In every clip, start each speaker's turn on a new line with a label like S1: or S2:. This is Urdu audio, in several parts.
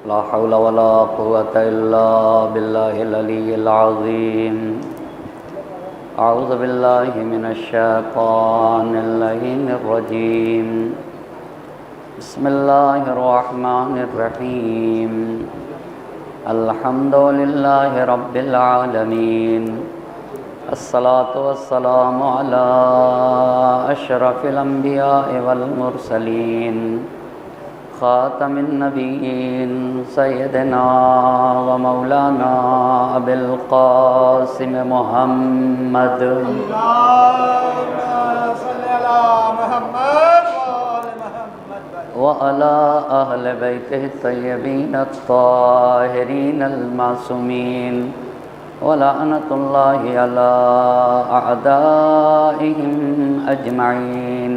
S1: لا حول ولا قوة إلا بالله العلي العظيم. أعوذ بالله من الشيطان اللعين الرجيم. بسم الله الرحمن الرحيم. الحمد لله رب العالمين. الصلاة والسلام على أشرف الأنبياء والمرسلين خاتم النبيين سيدنا ومولانا أبي القاسم محمد
S2: اللهم صل على محمد وآل محمد
S1: وعلى أهل بيته الطيبين الطاهرين المعصومين ولعنة الله على أعدائهم أجمعين.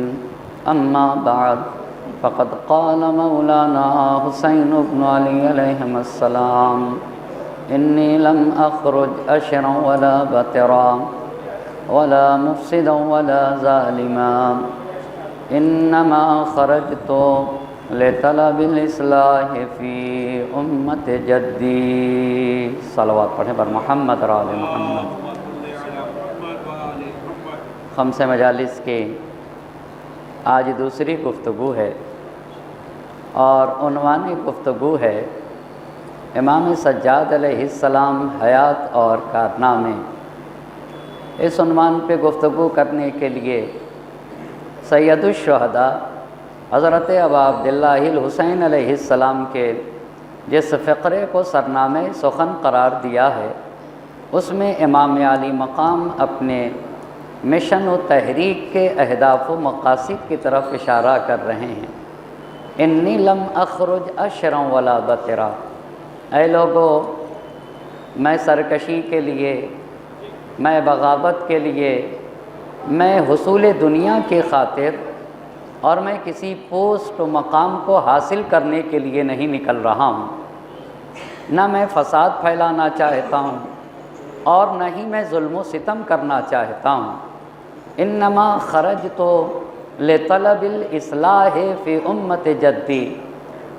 S1: أما بعد، فقد قال مولانا حسين بن علي عليهم السلام: إني لم أخرج أشرا ولا بترا ولا مفسدا ولا ظالما، إنما خرجت لطلب الإصلاح في أمة جدي. صلوات پڑھیں پر محمد اور آل محمد. خمس مجالس کے آج دوسری گفتگو ہے اور عنوان گفتگو ہے امام سجاد علیہ السلام حیات اور کارنامے. اس عنوان پہ گفتگو کرنے کے لیے سید الشہداء حضرت ابا عبداللہ الحسین علیہ السلام کے جس فقرے کو سرنامہ سخن قرار دیا ہے، اس میں امام عالی مقام اپنے مشن و تحریک کے اہداف و مقاصد کی طرف اشارہ کر رہے ہیں. انی لم اخرج اشرا ولا بطرا، اے لوگو، میں سرکشی کے لیے، میں بغاوت کے لیے، میں حصول دنیا کی خاطر اور میں کسی پوسٹ و مقام کو حاصل کرنے کے لیے نہیں نکل رہا ہوں. نہ میں فساد پھیلانا چاہتا ہوں اور نہ ہی میں ظلم و ستم کرنا چاہتا ہوں. انما خرجت لطلب الاصلاح فی امت جدی،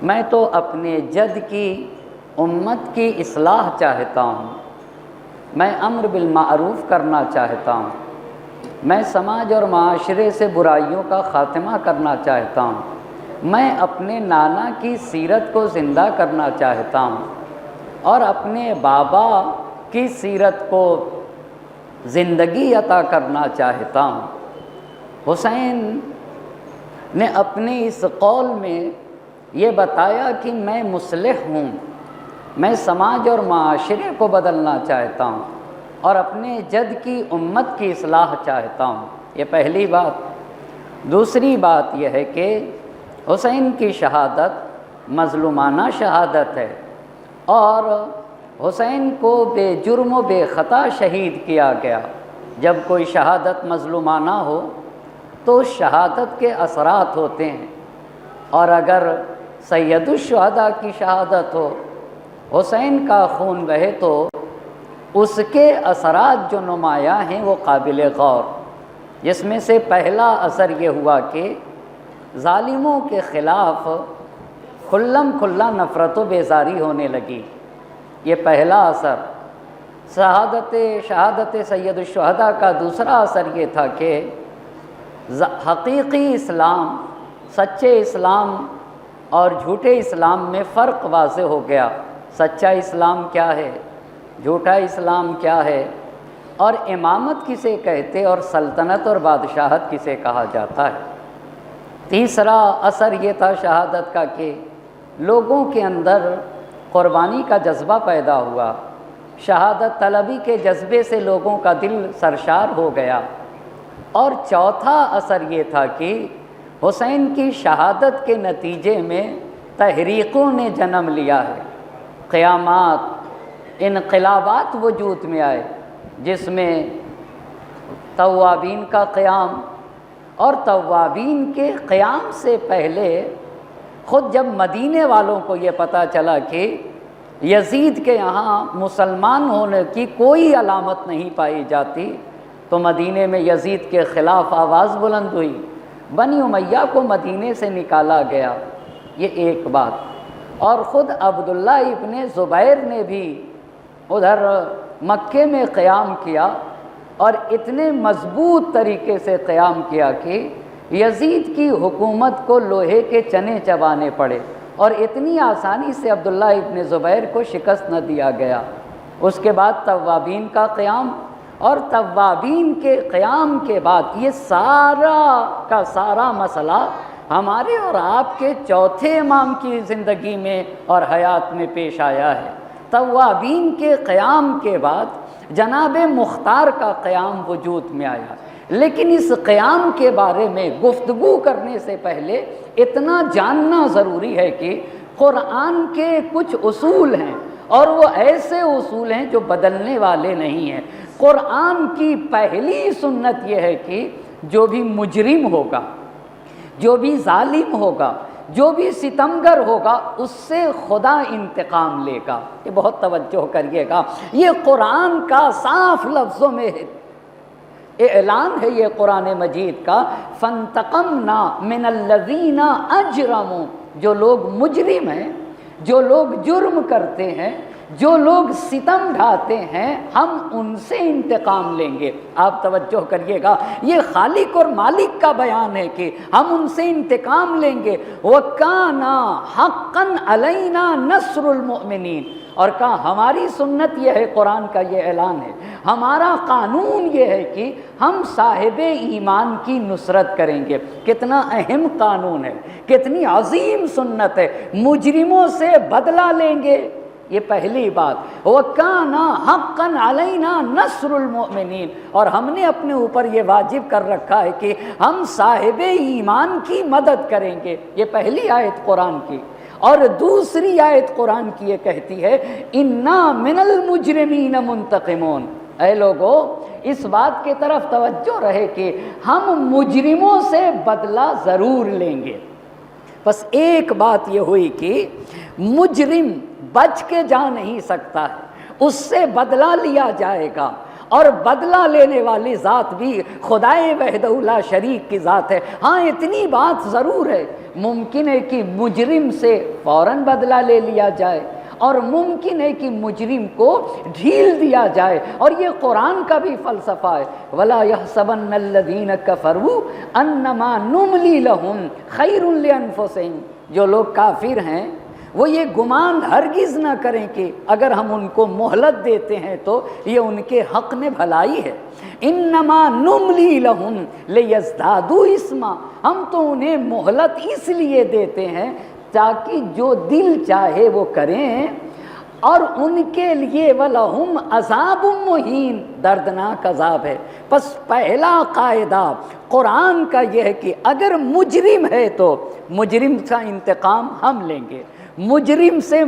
S1: میں تو اپنے جد کی امت کی اصلاح چاہتا ہوں. میں امر بالمعروف کرنا چاہتا ہوں. میں سماج اور معاشرے سے برائیوں کا خاتمہ کرنا چاہتا ہوں. میں اپنے نانا کی سیرت کو زندہ کرنا چاہتا ہوں اور اپنے بابا کی سیرت کو زندگی عطا کرنا چاہتا ہوں. حسین نے اپنے اس قول میں یہ بتایا کہ میں مصلح ہوں، میں سماج اور معاشرے کو بدلنا چاہتا ہوں اور اپنے جد کی امت کی اصلاح چاہتا ہوں. یہ پہلی بات. دوسری بات یہ ہے کہ حسین کی شہادت مظلومانہ شہادت ہے اور حسین کو بے جرم و بے خطا شہید کیا گیا. جب کوئی شہادت مظلومانہ ہو تو شہادت کے اثرات ہوتے ہیں، اور اگر سید الشہداء کی شہادت ہو، حسین کا خون بہے، تو اس کے اثرات جو نمایاں ہیں وہ قابل غور. جس میں سے پہلا اثر یہ ہوا کہ ظالموں کے خلاف کھلم کھلا نفرت و بیزاری ہونے لگی. یہ پہلا اثر. شہادت سید الشہداء کا دوسرا اثر یہ تھا کہ حقیقی اسلام، سچے اسلام اور جھوٹے اسلام میں فرق واضح ہو گیا. سچا اسلام کیا ہے، جھوٹا اسلام کیا ہے، اور امامت کسے کہتے اور سلطنت اور بادشاہت کسے کہا جاتا ہے. تیسرا اثر یہ تھا شہادت کا کہ لوگوں کے اندر قربانی کا جذبہ پیدا ہوا. شہادت طلبی کے جذبے سے لوگوں کا دل سرشار ہو گیا. اور چوتھا اثر یہ تھا کہ حسین کی شہادت کے نتیجے میں تحریکوں نے جنم لیا ہے. قیامات، انقلابات وجود میں آئے، جس میں توابین کا قیام، اور توابین کے قیام سے پہلے خود جب مدینے والوں کو یہ پتہ چلا کہ یزید کے یہاں مسلمان ہونے کی کوئی علامت نہیں پائی جاتی، تو مدینے میں یزید کے خلاف آواز بلند ہوئی، بنی امیہ کو مدینے سے نکالا گیا. یہ ایک بات. اور خود عبداللہ ابن زبیر نے بھی ادھر مکے میں قیام کیا اور اتنے مضبوط طریقے سے قیام کیا کہ یزید کی حکومت کو لوہے کے چنے چبانے پڑے اور اتنی آسانی سے عبداللہ ابن زبیر کو شکست نہ دیا گیا۔ اس کے بعد توابین کا قیام، اور توابین کے قیام کے بعد یہ سارا کا سارا مسئلہ ہمارے اور آپ کے چوتھے امام کی زندگی میں اور حیات میں پیش آیا ہے۔ توابین کے قیام کے بعد جناب مختار کا قیام وجود میں آیا، لیکن اس قیام کے بارے میں گفتگو کرنے سے پہلے اتنا جاننا ضروری ہے کہ قرآن کے کچھ اصول ہیں اور وہ ایسے اصول ہیں جو بدلنے والے نہیں ہیں۔ قرآن کی پہلی سنت یہ ہے کہ جو بھی مجرم ہوگا، جو بھی ظالم ہوگا، جو بھی ستمگر ہوگا، اس سے خدا انتقام لے گا۔ یہ بہت توجہ کریے گا، یہ قرآن کا صاف لفظوں میں اعلان ہے یہ قرآن مجید کا، فَانْتَقَمْنَا مِنَ الَّذِينَ أَجْرَمُوا، جو لوگ مجرم ہیں، جو لوگ جرم کرتے ہیں، جو لوگ ستم ڈھاتے ہیں، ہم ان سے انتقام لیں گے۔ آپ توجہ کریے گا، یہ خالق اور مالک کا بیان ہے کہ ہم ان سے انتقام لیں گے۔ وَكَانَ حَقًّا عَلَيْنَا نَصْرُ الْمُؤْمِنِينَ، اور کہا ہماری سنت یہ ہے، قرآن کا یہ اعلان ہے، ہمارا قانون یہ ہے کہ ہم صاحب ایمان کی نصرت کریں گے۔ کتنا اہم قانون ہے، کتنی عظیم سنت ہے، مجرموں سے بدلہ لیں گے، یہ پہلی بات۔ وَكَانَ حَقًّا عَلَيْنَا نَصْرُ الْمُؤْمِنِينَ، اور ہم نے اپنے اوپر یہ واجب کر رکھا ہے کہ ہم صاحب ایمان کی مدد کریں گے۔ یہ پہلی آیت قرآن کی۔ اور دوسری آیت قرآن کی یہ کہتی ہے اِنَّا مِنَ الْمُجْرِمِينَ مُنْتَقِمُونَ، اے لوگو اس بات کی طرف توجہ رہے کہ ہم مجرموں سے بدلہ ضرور لیں گے۔ بس ایک بات یہ ہوئی کہ مجرم بچ کے جا نہیں سکتا ہے، اس سے بدلہ لیا جائے گا، اور بدلہ لینے والی ذات بھی خدائے وحدہ لا شریک کی ذات ہے۔ ہاں اتنی بات ضرور ہے، ممکن ہے کہ مجرم سے فوراً بدلہ لے لیا جائے، اور ممکن ہے کہ مجرم کو ڈھیل دیا جائے، اور یہ قرآن کا بھی فلسفہ ہے۔ وَلَا يَحْسَبَنَّ الَّذِينَ كَفَرُوا أَنَّمَا نُمْلِي لَهُمْ خَيْرٌ لِأَنفُسِهِمْ، جو لوگ کافر ہیں وہ یہ گمان ہرگز نہ کریں کہ اگر ہم ان کو مہلت دیتے ہیں تو یہ ان کے حق میں بھلائی ہے۔ انما نملی لہم لیزدادوا اثما، ہم تو انہیں مہلت اس لیے دیتے ہیں تاکہ جو دل چاہے وہ کریں، اور ان کے لیے وَلَهُمْ عذاب مہین، دردناک عذاب ہے۔ پس پہلا قاعدہ قرآن کا یہ ہے کہ اگر مجرم ہے تو مجرم کا انتقام ہم لیں گے، مجرم سے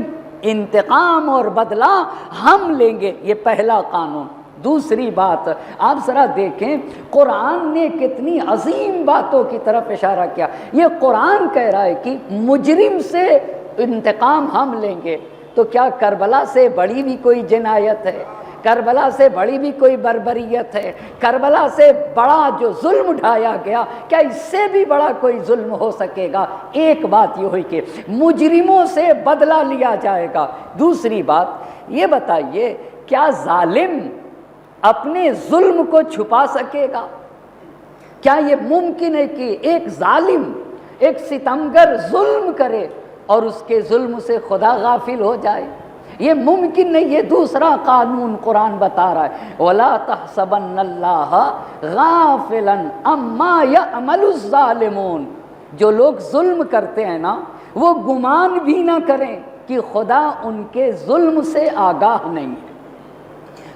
S1: انتقام اور بدلہ ہم لیں گے، یہ پہلا قانون۔ دوسری بات آپ ذرا دیکھیں، قرآن نے کتنی عظیم باتوں کی طرف اشارہ کیا۔ یہ قرآن کہہ رہا ہے کہ مجرم سے انتقام ہم لیں گے، تو کیا کربلا سے بڑی بھی کوئی جنایت ہے؟ کربلا سے بڑی بھی کوئی بربریت ہے؟ کربلا سے بڑا جو ظلم اٹھایا گیا، کیا اس سے بھی بڑا کوئی ظلم ہو سکے گا؟ ایک بات یہ ہوئی کہ مجرموں سے بدلہ لیا جائے گا۔ دوسری بات یہ بتائیے، کیا ظالم اپنے ظلم کو چھپا سکے گا؟ کیا یہ ممکن ہے کہ ایک ظالم، ایک ستمگر ظلم کرے اور اس کے ظلم سے خدا غافل ہو جائے؟ یہ ممکن نہیں۔ یہ دوسرا قانون قرآن بتا رہا ہے، وَلَا تَحْسَبَنَّ اللَّهَ غَافِلًا عَمَّا يَعْمَلُ الظَّالِمُونَ، جو لوگ ظلم کرتے ہیں نا، وہ گمان بھی نہ کریں کہ خدا ان کے ظلم سے آگاہ نہیں ہے۔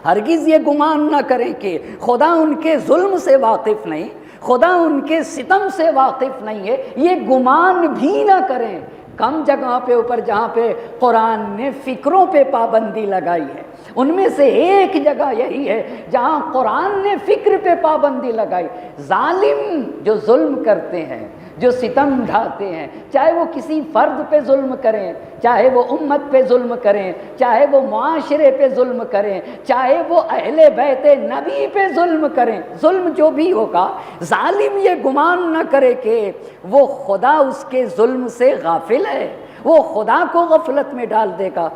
S1: ہرگز یہ گمان نہ کریں کہ خدا ان کے ظلم سے واقف نہیں، خدا ان کے ستم سے واقف نہیں ہے، یہ گمان بھی نہ کریں۔ کم جگہ پہ اوپر جہاں پہ قرآن نے فکروں پہ پابندی لگائی ہے، ان میں سے ایک جگہ یہی ہے جہاں قرآن نے فکر پہ پابندی لگائی۔ ظالم جو ظلم کرتے ہیں، جو ستم ڈھاتے ہیں، چاہے وہ کسی فرد پہ ظلم کریں، چاہے وہ امت پہ ظلم کریں، چاہے وہ معاشرے پہ ظلم کریں، چاہے وہ اہل بیت نبی پہ ظلم کریں، ظلم جو بھی ہوگا، ظالم یہ گمان نہ کرے کہ وہ خدا اس کے ظلم سے غافل ہے، وہ خدا کو غفلت میں ڈال دے گا۔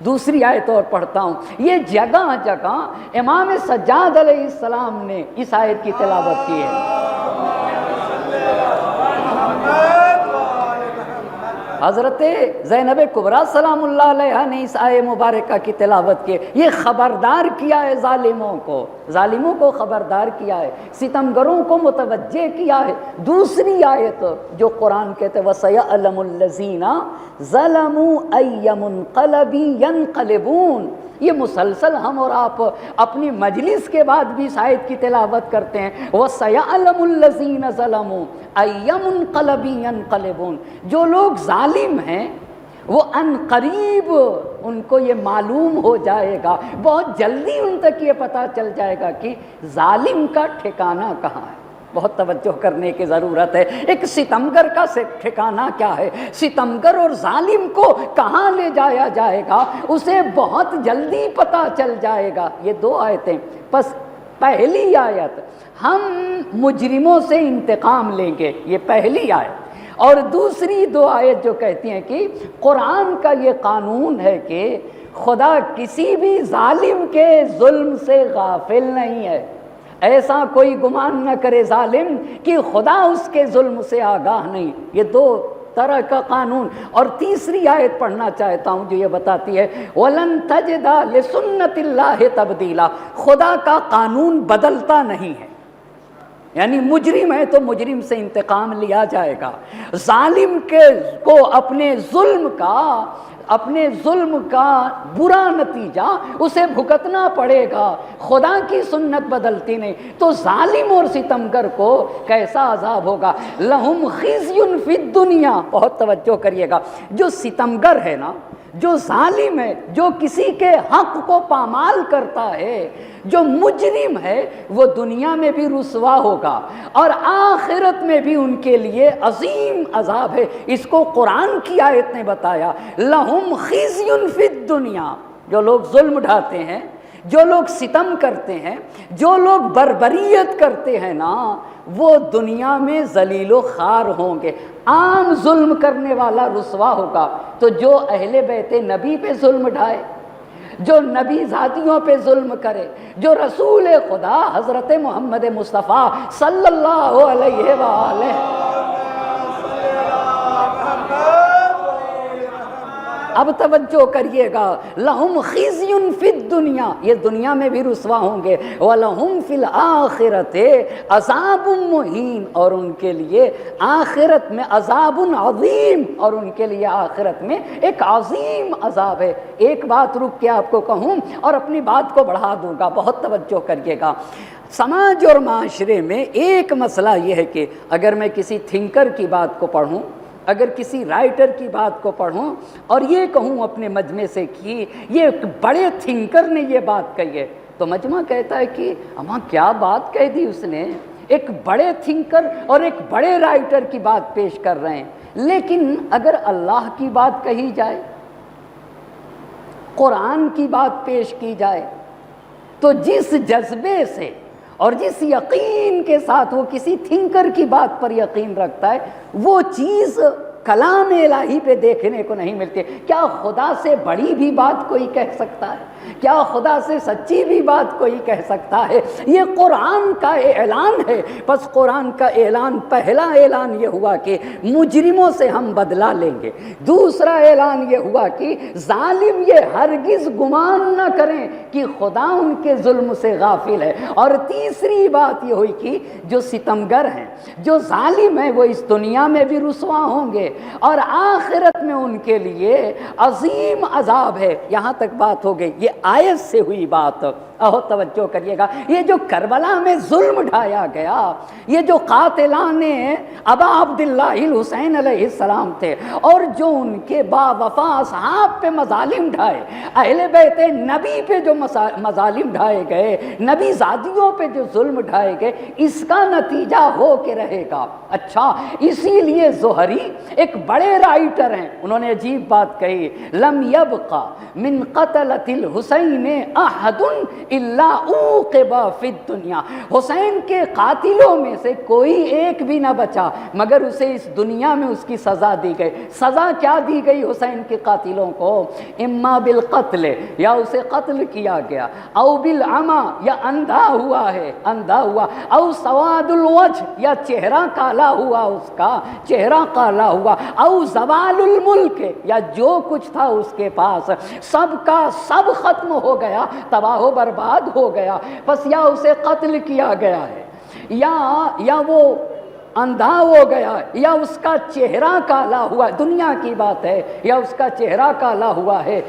S1: دوسری آیت اور پڑھتا ہوں، یہ جگہ جگہ امام سجاد علیہ السلام نے اس آیت کی تلاوت کی ہے۔ حضرت زینب کبریٰ سلام اللہ علیہا نے اس آیت مبارکہ کی تلاوت کی، یہ خبردار کیا ہے ظالموں کو خبردار کیا ہے، ستمگروں کو متوجہ کیا ہے۔ دوسری آیت جو قرآن کہتے وَسَيَعْلَمُ الَّذِينَ ظَلَمُوا أَيَّ مُنْقَلَبٍ يَنْقَلِبُونَ، یہ مسلسل ہم اور آپ اپنی مجلس کے بعد بھی اس آیت کی تلاوت کرتے ہیں، وَسَيَعْلَمُ الَّذِينَ ظَلَمُوا أَيَّ مُنْقَلَبٍ يَنْقَلِبُونَ، جو لوگ ظالم ہیں وہ ان قریب ان کو یہ معلوم ہو جائے گا، بہت جلدی ان تک یہ پتہ چل جائے گا کہ ظالم کا ٹھکانہ کہاں ہے۔ بہت توجہ کرنے کی ضرورت ہے، ایک ستمگر کا ٹھکانہ کیا ہے، ستمگر اور ظالم کو کہاں لے جایا جائے گا اسے بہت جلدی پتہ چل جائے گا۔ یہ دو آیتیں، پس پہلی آیت ہم مجرموں سے انتقام لیں گے، یہ پہلی آیت، اور دوسری دو آیت جو کہتی ہیں کہ قرآن کا یہ قانون ہے کہ خدا کسی بھی ظالم کے ظلم سے غافل نہیں ہے۔ ایسا کوئی گمان نہ کرے ظالم کہ خدا اس کے ظلم سے آگاہ نہیں۔ یہ دو طرح کا قانون۔ اور تیسری آیت پڑھنا چاہتا ہوں جو یہ بتاتی ہے وَلَن تَجِدَ لِسُنَّتِ اللَّهِ تَبْدِيلًا، خدا کا قانون بدلتا نہیں ہے، یعنی مجرم ہے تو مجرم سے انتقام لیا جائے گا، ظالم کو اپنے ظلم کا برا نتیجہ اسے بھگتنا پڑے گا، خدا کی سنت بدلتی نہیں۔ تو ظالم اور ستمگر کو کیسا عذاب ہوگا، لہم خزی فی الدنیا، بہت توجہ کریے گا، جو ستمگر ہے نا، جو ظالم ہے، جو کسی کے حق کو پامال کرتا ہے، جو مجرم ہے، وہ دنیا میں بھی رسوا ہوگا اور آخرت میں بھی ان کے لیے عظیم عذاب ہے۔ اس کو قرآن کی آیت نے بتایا، لہم خزی فی الدنیا، جو لوگ ظلم ڈھاتے ہیں، جو لوگ ستم کرتے ہیں، جو لوگ بربریت کرتے ہیں نا، وہ دنیا میں ذلیل و خوار ہوں گے۔ عام ظلم کرنے والا رسوا ہوگا، تو جو اہل بیت نبی پہ ظلم ڈھائے، جو نبی ذاتیوں پہ ظلم کرے، جو رسول خدا حضرت محمد مصطفیٰ صلی اللہ علیہ وآلہ، اب توجہ کریے گا، لہم خزی فی الدنیا، یہ دنیا میں بھی رسوا ہوں گے، وَلَهُمْ فِي الْآخِرَةِ عَذَابٌ مُّهِینٌ، اور ان کے لیے آخرت میں عذاب عظیم، اور ان کے لیے آخرت میں ایک عظیم عذاب ہے۔ ایک بات رک کے آپ کو کہوں اور اپنی بات کو بڑھا دوں گا، بہت توجہ کریے گا۔ سماج اور معاشرے میں ایک مسئلہ یہ ہے کہ اگر میں کسی تھنکر کی بات کو پڑھوں، اگر کسی رائٹر کی بات کو پڑھوں اور یہ کہوں اپنے مجمع سے کہ یہ ایک بڑے تھنکر نے یہ بات کہی ہے، تو مجمع کہتا ہے کہ اماں کیا بات کہہ دی اس نے، ایک بڑے تھنکر اور ایک بڑے رائٹر کی بات پیش کر رہے ہیں۔ لیکن اگر اللہ کی بات کہی جائے، قرآن کی بات پیش کی جائے، تو جس جذبے سے اور جس یقین کے ساتھ وہ کسی تھنکر کی بات پر یقین رکھتا ہے، وہ چیز کلام الہی پہ دیکھنے کو نہیں ملتی۔ کیا خدا سے بڑی بھی بات کوئی کہہ سکتا ہے؟ کیا خدا سے سچی بھی بات کوئی کہہ سکتا ہے؟ یہ قرآن کا اعلان ہے۔ پس قرآن کا اعلان، پہلا اعلان یہ ہوا کہ مجرموں سے ہم بدلہ لیں گے، دوسرا اعلان یہ ہوا کہ ظالم یہ ہرگز گمان نہ کریں کہ خدا ان کے ظلم سے غافل ہے، اور تیسری بات یہ ہوئی کہ جو ستمگر ہیں، جو ظالم ہیں، وہ اس دنیا میں بھی رسوا ہوں گے اور آخرت میں ان کے لیے عظیم عذاب ہے۔ یہاں تک بات ہو گئی، یہ آیت سے ہوئی بات۔ اہو توجہ کریے گا، یہ جو کربلا میں ظلم ڈھایا گیا، یہ جو قاتلان ابا عبداللہ الحسین علیہ السلام تھے، اور جو ان کے با وفا اصحاب پہ مظالم ڈھائے، اہل بیت نبی پہ جو مظالم ڈھائے گئے، نبی زادیوں پہ جو ظلم ڈھائے گئے، اس کا نتیجہ ہو کے رہے گا۔ اچھا، اسی لیے زہری ایک بڑے رائٹر ہیں، انہوں نے عجیب بات کہی، لم یبقى من قتلة الحسین احد الا عوقب فی الدنیا، حسین کے قاتلوں میں سے کوئی ایک بھی نہ بچا مگر اسے اس دنیا میں اس کی سزا دی گئی۔ سزا کیا دی گئی حسین کے قاتلوں کو؟ اما بالقتل، یا اسے قتل کیا گیا، او بالعمی، یا اندھا ہوا ہے، اندھا ہوا، او سواد الوجہ، یا چہرہ کالا ہوا، اس کا چہرہ کالا ہوا، او زوال الملک، یا جو کچھ تھا اس کے پاس سب کا سب ختم ہو گیا، تباہ و برباد ہو گیا، بس یا اسے قتل کیا گیا ہے، یا وہ اندھا ہو گیا، یا اس کا چہرہ کالا ہوا، دنیا کی بات ہے، یا اس کا چہرہ کالا ہوا ہے،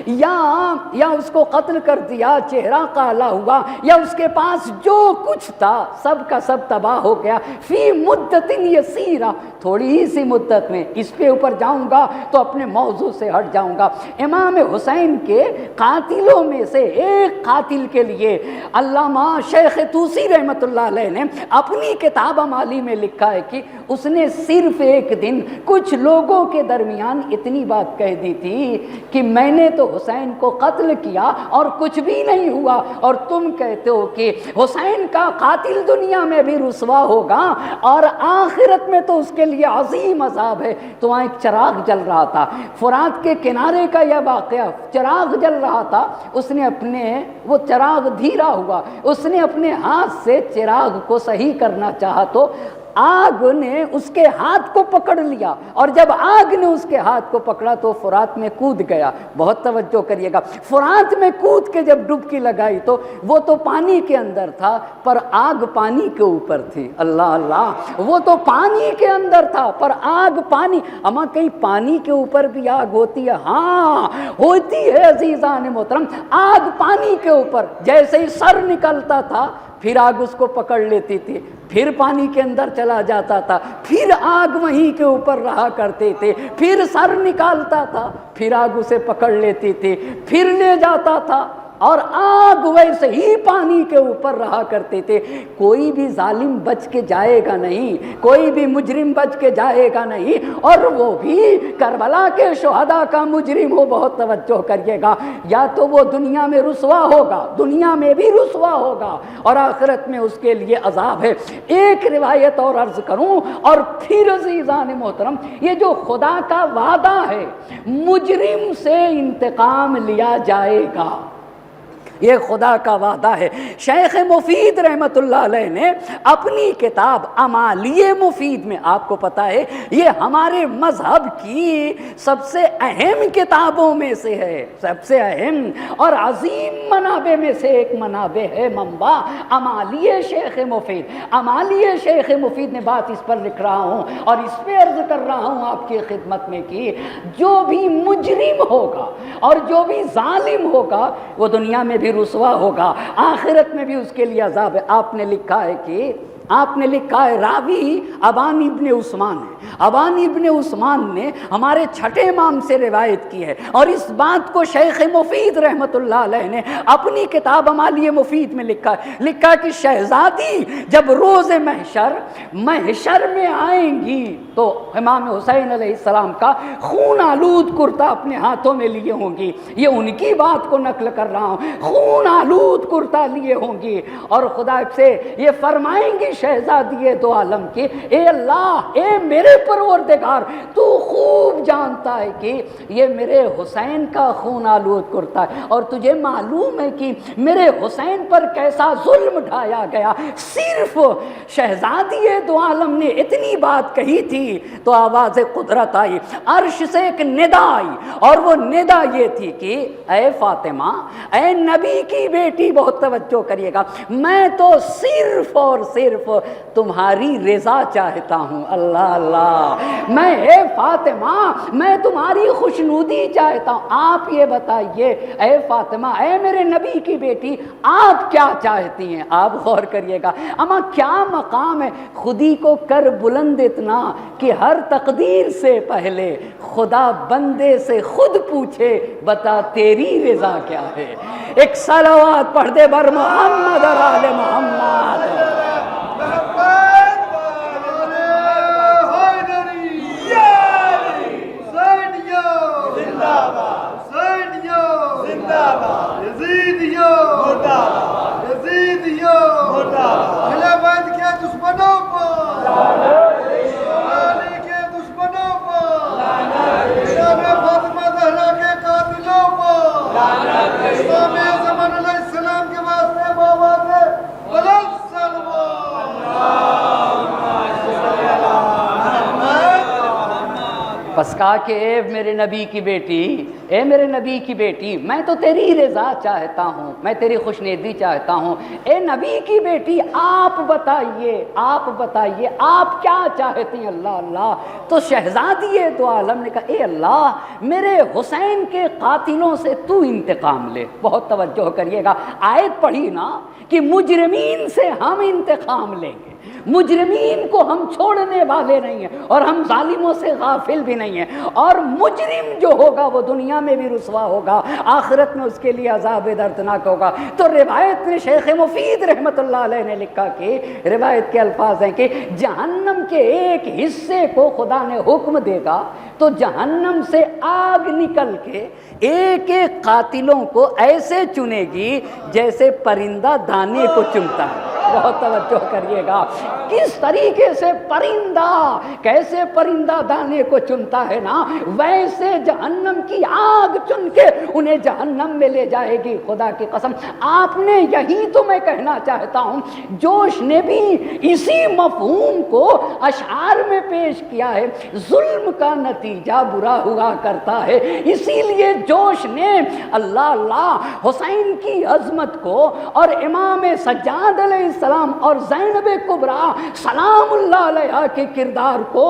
S1: یا اس کو قتل کر دیا، چہرہ کالا ہوا، یا اس کے پاس جو کچھ تھا سب کا سب تباہ ہو گیا، فی مدت یسیرہ، تھوڑی ہی سی مدت میں۔ اس پہ اوپر جاؤں گا تو اپنے موضوع سے ہٹ جاؤں گا۔ امام حسین کے قاتلوں میں سے ایک قاتل کے لیے علامہ شیخ طوسی رحمۃ اللہ علیہ نے اپنی کتاب امالی میں لکھا ہے کہ اس نے صرف ایک دن کچھ لوگوں کے درمیان اتنی بات کہہ دی تھی کہ میں نے تو حسین کو قتل کیا اور کچھ بھی نہیں ہوا، اور تم کہتے ہو کہ حسین کا قاتل دنیا میں بھی رسوا ہوگا اور آخرت میں تو اس کے لیے عظیم عذاب ہے۔ تو وہاں ایک چراغ جل رہا تھا، فرات کے کنارے کا یہ واقعہ، چراغ جل رہا تھا، اس نے وہ چراغ دھیرا ہوا، اس نے اپنے ہاتھ سے چراغ کو صحیح کرنا چاہا تو آگ نے اس کے ہاتھ کو پکڑ لیا، اور جب آگ نے اس کے ہاتھ کو پکڑا تو فرات میں کود گیا۔ بہت توجہ کریے گا، فرات میں کود کے جب ڈبکی لگائی تو وہ تو پانی کے اندر تھا پر آگ پانی کے اوپر تھی۔ اللہ اللہ، وہ تو پانی کے اندر تھا پر آگ پانی، اما کہیں پانی کے اوپر بھی آگ ہوتی ہے؟ ہاں ہوتی ہے عزیزان محترم، آگ پانی کے اوپر، جیسے ہی سر نکلتا تھا پھر آگ اس کو پکڑ لیتی تھی، پھر پانی کے اندر چلا جاتا تھا، پھر آگ وہیں کے اوپر رہا کرتے تھے، پھر سر نکالتا تھا، پھر آگ اسے پکڑ لیتی تھی، پھر لے جاتا تھا، اور آگ ویسے ہی پانی کے اوپر رہا کرتے تھے۔ کوئی بھی ظالم بچ کے جائے گا نہیں، کوئی بھی مجرم بچ کے جائے گا نہیں، اور وہ بھی کربلا کے شہداء کا مجرم ہو۔ بہت توجہ کریے گا، یا تو وہ دنیا میں رسوا ہوگا، دنیا میں بھی رسوا ہوگا، اور آخرت میں اس کے لیے عذاب ہے۔ ایک روایت اور عرض کروں اور پھر عزیزان محترم، یہ جو خدا کا وعدہ ہے مجرم سے انتقام لیا جائے گا، یہ خدا کا وعدہ ہے۔ شیخ مفید رحمت اللہ علیہ نے اپنی کتاب امالی مفید میں، آپ کو پتا ہے یہ ہمارے مذہب کی سب سے اہم کتابوں میں سے ہے، سب سے اہم اور عظیم منابع میں سے ایک منابع ہے، منبع امالی شیخ مفید۔ امالی شیخ مفید نے بات اس پر لکھ رہا ہوں اور اس پہ عرض کر رہا ہوں آپ کی خدمت میں کہ جو بھی مجرم ہوگا اور جو بھی ظالم ہوگا وہ دنیا میں بھی رسوا ہوگا، آخرت میں بھی اس کے لیے عذاب ہے۔ آپ نے لکھا ہے راوی ابان ابن عثمان ہے، ابان ابن عثمان نے ہمارے چھٹے امام سے روایت کی ہے، اور اس بات کو شیخ مفید رحمت اللہ علیہ نے اپنی کتاب امالی مفید میں لکھا کہ شہزادی جب روز محشر میں آئیں گی تو امام حسین علیہ السلام کا خون آلود کرتا اپنے ہاتھوں میں لیے ہوں گی، یہ ان کی بات کو نقل کر رہا ہوں، خون آلود کرتا لیے ہوں گی، اور خدا سے یہ فرمائیں گی شہزادی دو عالم کی، اے اللہ، اے میرے پروردگار، تو خوب جانتا ہے کہ یہ میرے حسین کا خون آلود کرتا ہے، اور تجھے معلوم ہے کہ میرے حسین پر کیسا ظلم ڈھایا گیا، صرف شہزادی دو عالم نے اتنی بات کہی تھی تو آواز قدرت آئی، عرش سے ایک ندا آئی، اور وہ ندا یہ تھی کہ اے فاطمہ، اے نبی کی بیٹی، بہت توجہ کریے گا، میں تو صرف اور صرف تمہاری رضا چاہتا ہوں۔ اللہ اللہ، میں اے فاطمہ، میں تمہاری خوشنودی چاہتا ہوں۔ آپ یہ بتائیے اے فاطمہ، اے میرے نبی کی بیٹی، آپ کیا چاہتی ہیں؟ آپ غور کریے گا، اما کیا مقام ہے، خودی کو کر بلند اتنا کہ ہر تقدیر سے پہلے خدا بندے سے خود پوچھے بتا تیری رضا کیا ہے۔ ایک صلوات پڑھ دے بر محمد اور آل محمد۔
S2: زندہ باد، یزیدیو،
S1: بس کہا کہ اے میرے نبی کی بیٹی، اے میرے نبی کی بیٹی، میں تو تیری رضا چاہتا ہوں، میں تیری خوشنودی چاہتا ہوں، اے نبی کی بیٹی آپ بتائیے، آپ بتائیے آپ کیا چاہتی ہیں؟ اللہ اللہ۔ تو شہزادی دو عالم نے کہا اے اللہ میرے حسین کے قاتلوں سے تو انتقام لے۔ بہت توجہ کریے گا، آیت پڑھی نا کہ مجرمین سے ہم انتقام لیں گے، مجرمین کو ہم چھوڑنے والے نہیں ہیں اور ہم ظالموں سے غافل بھی نہیں ہیں، اور مجرم جو ہوگا وہ دنیا میں بھی رسوا ہوگا، آخرت میں اس کے لیے عذاب دردناک ہوگا۔ تو روایت میں شیخ مفید رحمت اللہ علیہ نے لکھا کہ روایت کے الفاظ ہیں کہ جہنم کے ایک حصے کو خدا نے حکم دے گا تو جہنم سے آگ نکل کے ایک ایک قاتلوں کو ایسے چنے گی جیسے پرندہ دانے کو چنتا ہے۔ بہت توجہ کریے گا، کس طریقے سے پرندہ کیسے پرندہ دانے کو چنتا ہے نا، ویسے جہنم کی آگ چن کے انہیں جہنم میں لے جائے گی۔ خدا کی قسم آپ نے یہی تو میں کہنا چاہتا ہوں، جوش نے بھی اسی مفہوم کو اشعار میں پیش کیا ہے، ظلم کا نتیجہ برا ہوا کرتا ہے۔ اسی لیے جوش نے اللہ اللہ حسین کی عظمت کو اور امام سجاد علیہ السلام اور زینب کبریٰ سلام اللہ علیہا کے کردار کو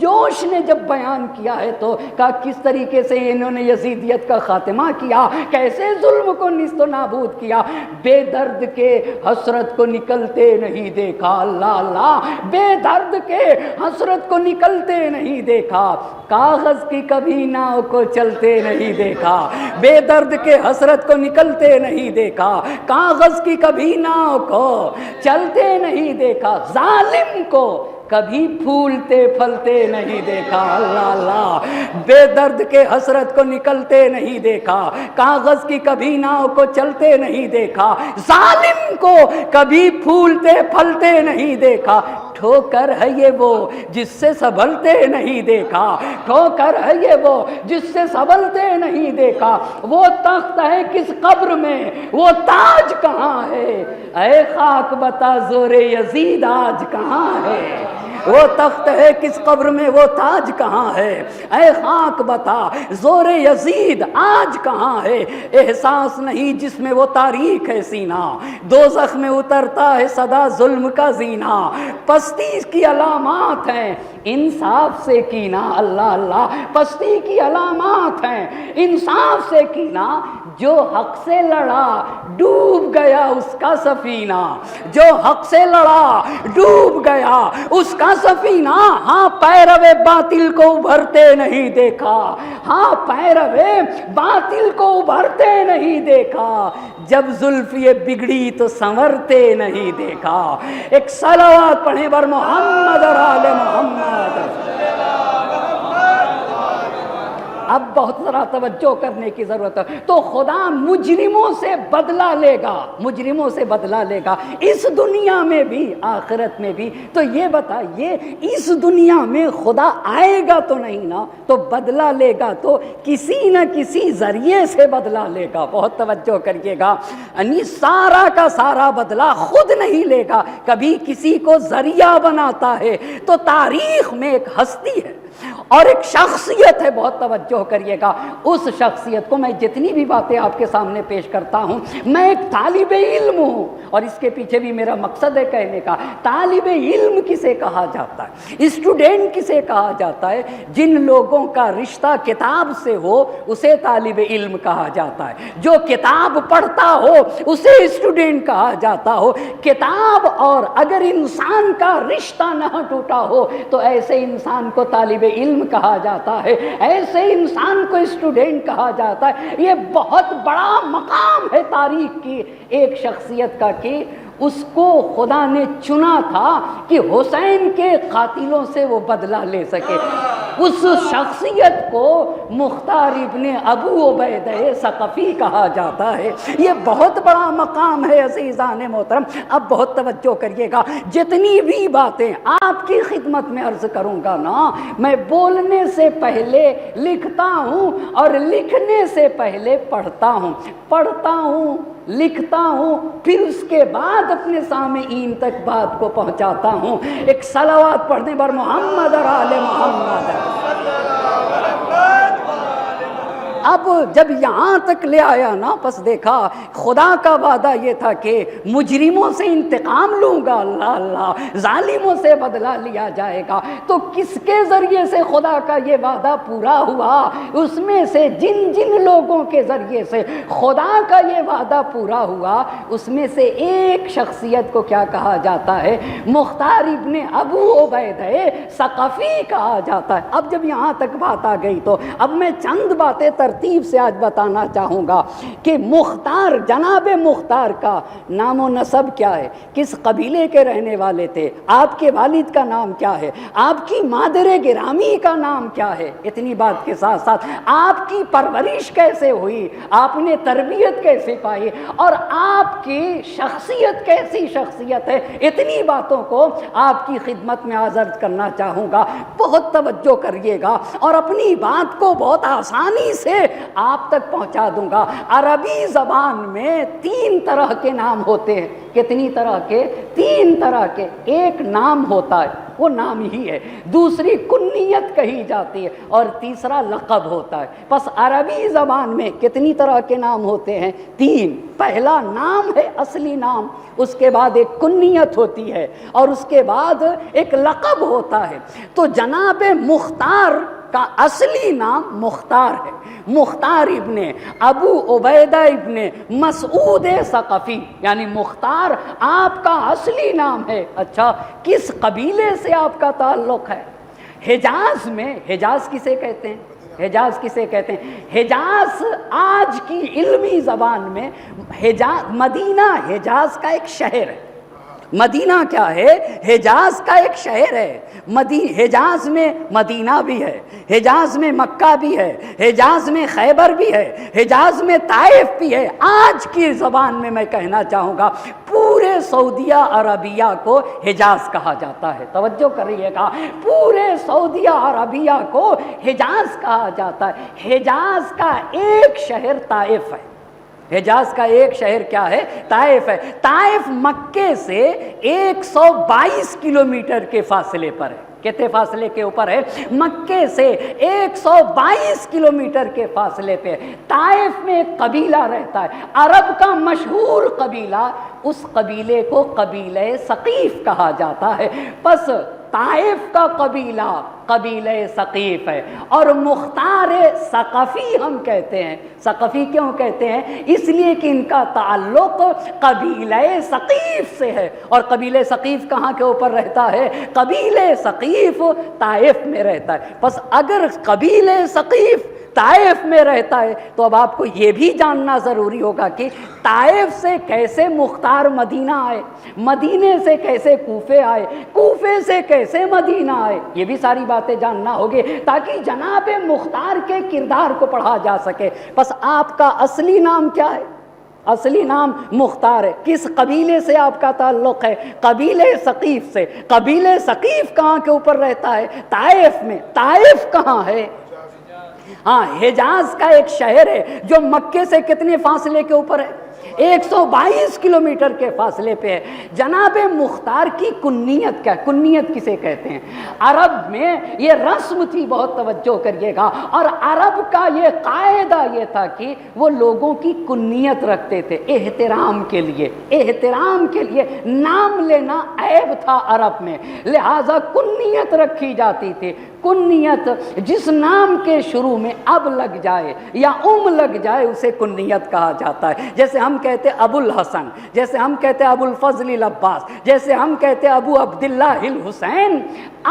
S1: جوش نے جب بیان کیا ہے تو کہا کس طریقے سے انہوں نے یزیدیت کا خاتمہ کیا، کیسے ظلم کو نیست و نابود کیا۔ بے درد کے حسرت کو نکلتے نہیں دیکھا، اللہ اللہ بے درد کے حسرت کو نکلتے نہیں دیکھا، کاغذ کی کبھی ناؤ کو چلتے نہیں دیکھا، بے درد کے حسرت کو نکلتے نہیں دیکھا، کاغذ کی کبھی ناؤ کو چلتے نہیں دیکھا، ظالم کو کبھی پھولتے پھلتے نہیں دیکھا، اللہ اللہ بے درد کے حسرت کو نکلتے نہیں دیکھا، کاغذ کی کبھی ناؤ کو چلتے نہیں دیکھا، ظالم کو کبھی پھولتے پھلتے نہیں دیکھا۔ ٹھوکر ہے یہ وہ جس سے سنبھلتے نہیں دیکھا، ٹھوکر ہے یہ وہ جس سے سنبھلتے نہیں دیکھا، وہ تخت ہے کس قبر میں وہ تاج کہاں ہے، اے خاک بتا زور یزید آج کہاں ہے، وہ تخت ہے کس قبر میں وہ تاج کہاں ہے، اے خاک بتا زور یزید آج کہاں ہے، احساس نہیں جس میں وہ تاریخ ہے سینہ، دوزخ میں اترتا ہے صدا ظلم کا زینہ، پستی کی علامات ہیں انصاف سے کینہ، اللہ اللہ پستی کی علامات ہیں انصاف سے کینہ، جو حق سے لڑا ڈوب گیا اس کا سفینہ، جو حق سے لڑا ڈوب گیا اس کا سفینہ، ہاں پیروے باطل کو ابھرتے نہیں دیکھا، ہاں پیروے باطل کو ابھرتے نہیں دیکھا، جب زلف یہ بگڑی تو سنورتے نہیں دیکھا۔ ایک صلوات پڑھیں بر محمد اور آل محمد۔ اب بہت ذرا توجہ کرنے کی ضرورت ہے۔ تو خدا مجرموں سے بدلہ لے گا، مجرموں سے بدلہ لے گا اس دنیا میں بھی آخرت میں بھی۔ تو یہ بتائیے اس دنیا میں خدا آئے گا تو نہیں نا، تو بدلہ لے گا تو کسی نہ کسی ذریعے سے بدلہ لے گا۔ بہت توجہ کریے گا، یعنی سارا کا سارا بدلہ خود نہیں لے گا، کبھی کسی کو ذریعہ بناتا ہے۔ تو تاریخ میں ایک ہستی ہے اور ایک شخصیت ہے، بہت توجہ کریے گا، اس شخصیت کو میں جتنی بھی باتیں آپ کے سامنے پیش کرتا ہوں، میں ایک طالب علم ہوں اور اس کے پیچھے بھی میرا مقصد ہے کہنے کا۔ طالب علم کسے کہا جاتا ہے، اسٹوڈنٹ کسے کہا جاتا ہے؟ جن لوگوں کا رشتہ کتاب سے ہو اسے طالب علم کہا جاتا ہے، جو کتاب پڑھتا ہو اسے اسٹوڈنٹ کہا جاتا ہو۔ کتاب اور اگر انسان کا رشتہ نہ ٹوٹا ہو تو ایسے انسان کو طالب علم کہا جاتا ہے، ایسے انسان کو اسٹوڈنٹ کہا جاتا ہے۔ یہ بہت بڑا مقام ہے تاریخ کی ایک شخصیت کا کہ اس کو خدا نے چنا تھا کہ حسین کے قاتلوں سے وہ بدلہ لے سکے۔ اس شخصیت کو مختار ابن ابو عبیدہ ثقفی کہا جاتا ہے۔ یہ بہت بڑا مقام ہے عزیزان محترم۔ اب بہت توجہ کریے گا، جتنی بھی باتیں آپ کی خدمت میں عرض کروں گا نا، میں بولنے سے پہلے لکھتا ہوں اور لکھنے سے پہلے پڑھتا ہوں، پڑھتا ہوں لکھتا ہوں، پھر اس کے بعد اپنے سامعین تک بات کو پہنچاتا ہوں۔ ایک صلوات پڑھنے پر محمد اور آل محمد۔
S3: اب جب یہاں تک لے آیا نا، پس دیکھا خدا کا وعدہ یہ تھا کہ مجرموں سے انتقام لوں گا اللہ اللہ، ظالموں سے بدلہ لیا جائے گا۔ تو کس کے ذریعے سے خدا کا یہ وعدہ پورا ہوا؟ اس میں سے جن جن لوگوں کے ذریعے سے خدا کا یہ وعدہ پورا ہوا، اس میں سے ایک شخصیت کو کیا کہا جاتا ہے؟ مختار ابن ابو عبیدہ ثقفی کہا جاتا ہے۔ اب جب یہاں تک بات آ گئی تو اب میں چند باتیں ترتیب سے آج بتانا چاہوں گا کہ مختار، جناب مختار کا نام و نسب کیا ہے، کس قبیلے کے رہنے والے تھے، آپ کے والد کا نام کیا ہے، آپ کی مادر گرامی کا نام کیا ہے، اتنی بات کے ساتھ ساتھ آپ کی پرورش کیسے ہوئی، آپ نے تربیت کیسے پائی، اور آپ کی شخصیت کیسی شخصیت ہے، اتنی باتوں کو آپ کی خدمت میں عرض کرنا چاہوں گا۔ بہت توجہ کریے گا اور اپنی بات کو بہت آسانی سے آپ تک پہنچا دوں گا۔ عربی زبان میں 3 طرح کے نام ہوتے ہیں۔ کتنی طرح کے؟ 3 طرح کے۔ ایک نام ہوتا ہے، وہ نام ہی ہے، دوسری کنیت کہی جاتی ہے، اور تیسرا لقب ہوتا ہے۔ پس عربی زبان میں کتنی طرح کے نام ہوتے ہیں؟ 3۔ پہلا نام ہے اصلی نام، اس کے بعد ایک کنیت ہوتی ہے، اور اس کے بعد ایک لقب ہوتا ہے۔ تو جناب مختار کا اصلی نام مختار ہے، مختار ابن ابو عبیدہ ابن مسعود ثقفی، یعنی مختار آپ کا اصلی نام ہے۔ اچھا، کس قبیلے سے آپ کا تعلق ہے؟ حجاز میں، حجاز کسے کہتے ہیں؟ حجاز کسے کہتے ہیں؟ حجاز آج کی علمی زبان میں مدینہ حجاز کا ایک شہر ہے۔ مدینہ کیا ہے؟ حجاز کا ایک شہر ہے۔ حجاز میں مدینہ بھی ہے، حجاز میں مکہ بھی ہے، حجاز میں خیبر بھی ہے، حجاز میں طائف بھی ہے۔ آج کی زبان میں میں کہنا چاہوں گا پورے سعودیہ عربیہ کو حجاز کہا جاتا ہے۔ توجہ کریے گا، پورے سعودیہ عربیہ کو حجاز کہا جاتا ہے۔ حجاز کا ایک شہر طائف ہے۔ حجاز کا ایک شہر کیا ہے؟ طائف ہے۔ طائف مکے سے 122 کلومیٹر کے فاصلے پر ہے۔ کتنے فاصلے کے اوپر ہے؟ مکے سے 122 کلومیٹر کے فاصلے پہ طائف میں ایک قبیلہ رہتا ہے، عرب کا مشہور قبیلہ، اس قبیلے کو قبیلہ ثقیف کہا جاتا ہے۔ پس طائف کا قبیلہ قبیلہ ثقیف ہے، اور مختار ثقفی ہم کہتے ہیں۔ ثقفی کیوں کہتے ہیں؟ اس لیے کہ ان کا تعلق قبیلہ ثقیف سے ہے، اور قبیلہ ثقیف کہاں کے اوپر رہتا ہے؟ قبیلہ ثقیف طائف میں رہتا ہے۔ پس اگر قبیلہ ثقیف طائف میں رہتا ہے تو اب آپ کو یہ بھی جاننا ضروری ہوگا کہ طائف سے کیسے مختار مدینہ آئے، مدینے سے کیسے کوفے آئے، کوفے سے کیسے مدینہ آئے، یہ بھی ساری باتیں جاننا ہوگی تاکہ جناب مختار کے کردار کو پڑھا جا سکے۔ پس آپ کا اصلی نام کیا ہے؟ اصلی نام مختار ہے۔ کس قبیلے سے آپ کا تعلق ہے؟ قبیلہ ثقیف سے۔ قبیلہ ثقیف کہاں کے اوپر رہتا ہے؟ طائف میں۔ طائف کہاں ہے؟ ہاں، حجاز کا ایک شہر ہے جو مکے سے کتنے فاصلے کے اوپر ہے؟ 122 کلومیٹر کے فاصلے پہ ہے۔ جناب مختار کی کنیت کیا؟ کنیت کسے کہتے ہیں؟ عرب میں یہ رسم تھی، بہت توجہ کریے گا، اور عرب کا یہ قاعدہ یہ تھا کہ وہ لوگوں کی کنیت رکھتے تھے احترام کے لیے۔ احترام کے لیے نام لینا عیب تھا عرب میں، لہذا کنیت رکھی جاتی تھی۔ کنیت جس نام کے شروع میں اب لگ جائے یا لگ جائے اسے کنیت کہا جاتا ہے۔ جیسے ہم کہتے ابو الحسن، جیسے ہم کہتے ابو الفضل العباس، جیسے ہم کہتے ابو عبداللہ الحسین،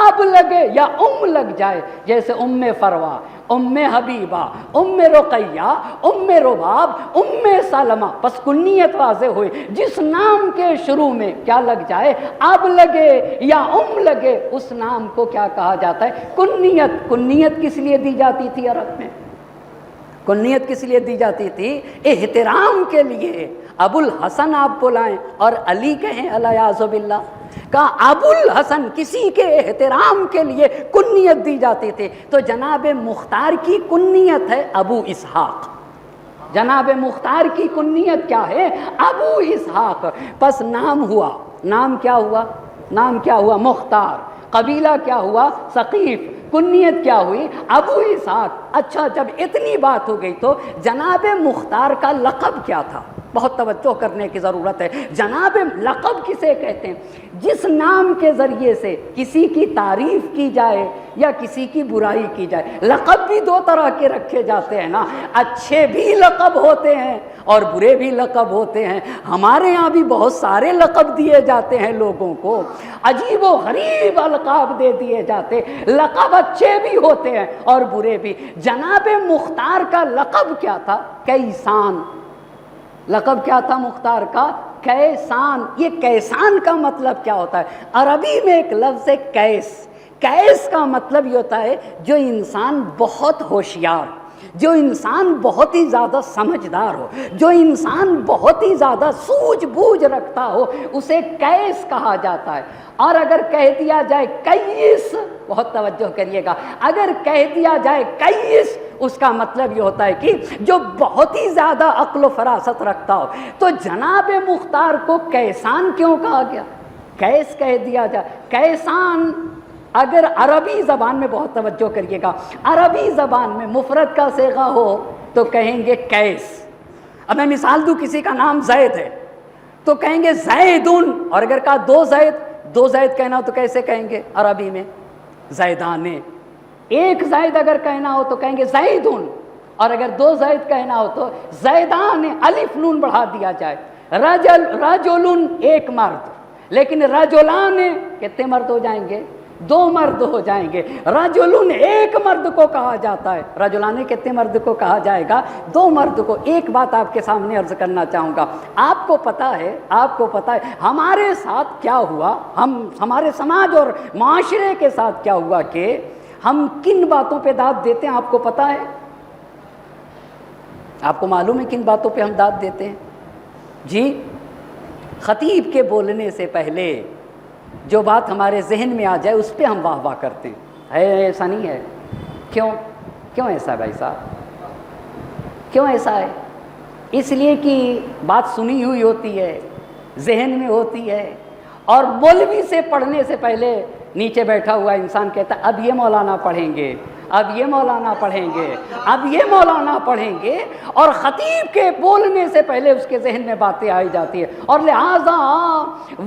S3: اب لگے یا لگ جائے، جیسے ام فروا، ام حبیبہ، ام رقیہ، ام رباب، ام سلمہ۔ پس کنیت واضح ہوئی، جس نام کے شروع میں کیا لگ جائے، اب لگے یا لگے، اس نام کو کیا کہا جاتا ہے؟ کنیت۔ کنیت کس لیے دی جاتی تھی عرب میں؟ کنیت کس لیے دی جاتی تھی؟ احترام کے لیے۔ ابو الحسن آپ بلائیں اور علی کہیں الیاذ باللہ، کہا ابو الحسن، کسی کے احترام کے لیے کنیت دی جاتی تھی۔ تو جناب مختار کی کنیت ہے ابو اسحاق۔ جناب مختار کی کنیت کیا ہے؟ ابو اسحاق۔ پس نام ہوا، نام کیا ہوا؟ نام کیا ہوا؟ مختار۔ قبیلہ کیا ہوا؟ ثقیف۔ کنیت کیا ہوئی؟ ابو اسحاق۔ اچھا جب اتنی بات ہو گئی تو جناب مختار کا لقب کیا تھا؟ بہت توجہ کرنے کی ضرورت ہے۔ جناب لقب کسے کہتے ہیں؟ جس نام کے ذریعے سے کسی کی تعریف کی جائے یا کسی کی برائی کی جائے۔ لقب بھی دو طرح کے رکھے جاتے ہیں نا، اچھے بھی لقب ہوتے ہیں اور برے بھی لقب ہوتے ہیں۔ ہمارے ہاں بھی بہت سارے لقب دیے جاتے ہیں لوگوں کو، عجیب و غریب القاب دے دیے جاتے، لقب اچھے بھی ہوتے ہیں اور برے بھی۔ جناب مختار کا لقب کیا تھا؟ کیسان۔ لقب کیا تھا مختار کا؟ کیسان۔ یہ کیسان کا مطلب کیا ہوتا ہے؟ عربی میں ایک لفظ ہے کیس۔ کیس کا مطلب یہ ہوتا ہے جو انسان بہت ہوشیار، جو انسان بہت ہی زیادہ سمجھدار ہو، جو انسان بہت ہی زیادہ سوجھ بوجھ رکھتا ہو، اسے کیس کہا جاتا ہے۔ اور اگر کہہ دیا جائے کیس، بہت توجہ کریے گا، اگر کہہ دیا جائے کیس، اس کا مطلب یہ ہوتا ہے کہ جو بہت ہی زیادہ عقل و فراست رکھتا ہو۔ تو جناب مختار کو کیسان کیوں کہا گیا؟ کیس کہہ دیا جائے، کیسان۔ اگر عربی زبان میں بہت توجہ کریے گا، عربی زبان میں مفرد کا صیغہ ہو تو کہیں گے کیس۔ اب میں مثال دوں، کسی کا نام زید ہے تو کہیں گے زیدن، اور اگر کہا دو زید کہنا ہو تو کیسے کہیں گے عربی میں؟ زیدانے۔ ایک زید اگر کہنا ہو تو کہیں گے زیدن، اور اگر دو زید کہنا ہو تو زیدان، الف نون بڑھا دیا جائے۔ رجلن ایک مرد، لیکن رجلان کتنے مرد ہو جائیں گے؟ دو مرد ہو جائیں گے۔ رجلن ایک مرد کو کہا جاتا ہے، رجلان کتنے مرد کو کہا جائے گا؟ دو مرد کو۔ ایک بات آپ کے سامنے عرض کرنا چاہوں گا، آپ کو پتا ہے ہمارے ساتھ کیا ہوا، ہمارے سماج اور معاشرے کے ساتھ کیا ہوا کہ ہم کن باتوں پہ داد دیتے ہیں؟ آپ کو پتا ہے؟ آپ کو معلوم ہے کن باتوں پہ ہم داد دیتے ہیں؟ جی، خطیب کے بولنے سے پہلے جو بات ہمارے ذہن میں آ جائے اس پہ ہم واہ واہ کرتے ہیں۔ ایسا نہیں ہے؟ کیوں ایسا ہے بھائی صاحب؟ کیوں ایسا ہے؟ اس لیے کہ بات سنی ہوئی ہوتی ہے، ذہن میں ہوتی ہے، اور مولوی سے پڑھنے سے پہلے نیچے بیٹھا ہوا انسان کہتا ہے اب یہ مولانا پڑھیں گے، اب یہ مولانا پڑھیں گے، اب یہ مولانا پڑھیں گے، اور خطیب کے بولنے سے پہلے اس کے ذہن میں باتیں آئی جاتی ہے اور لہٰذا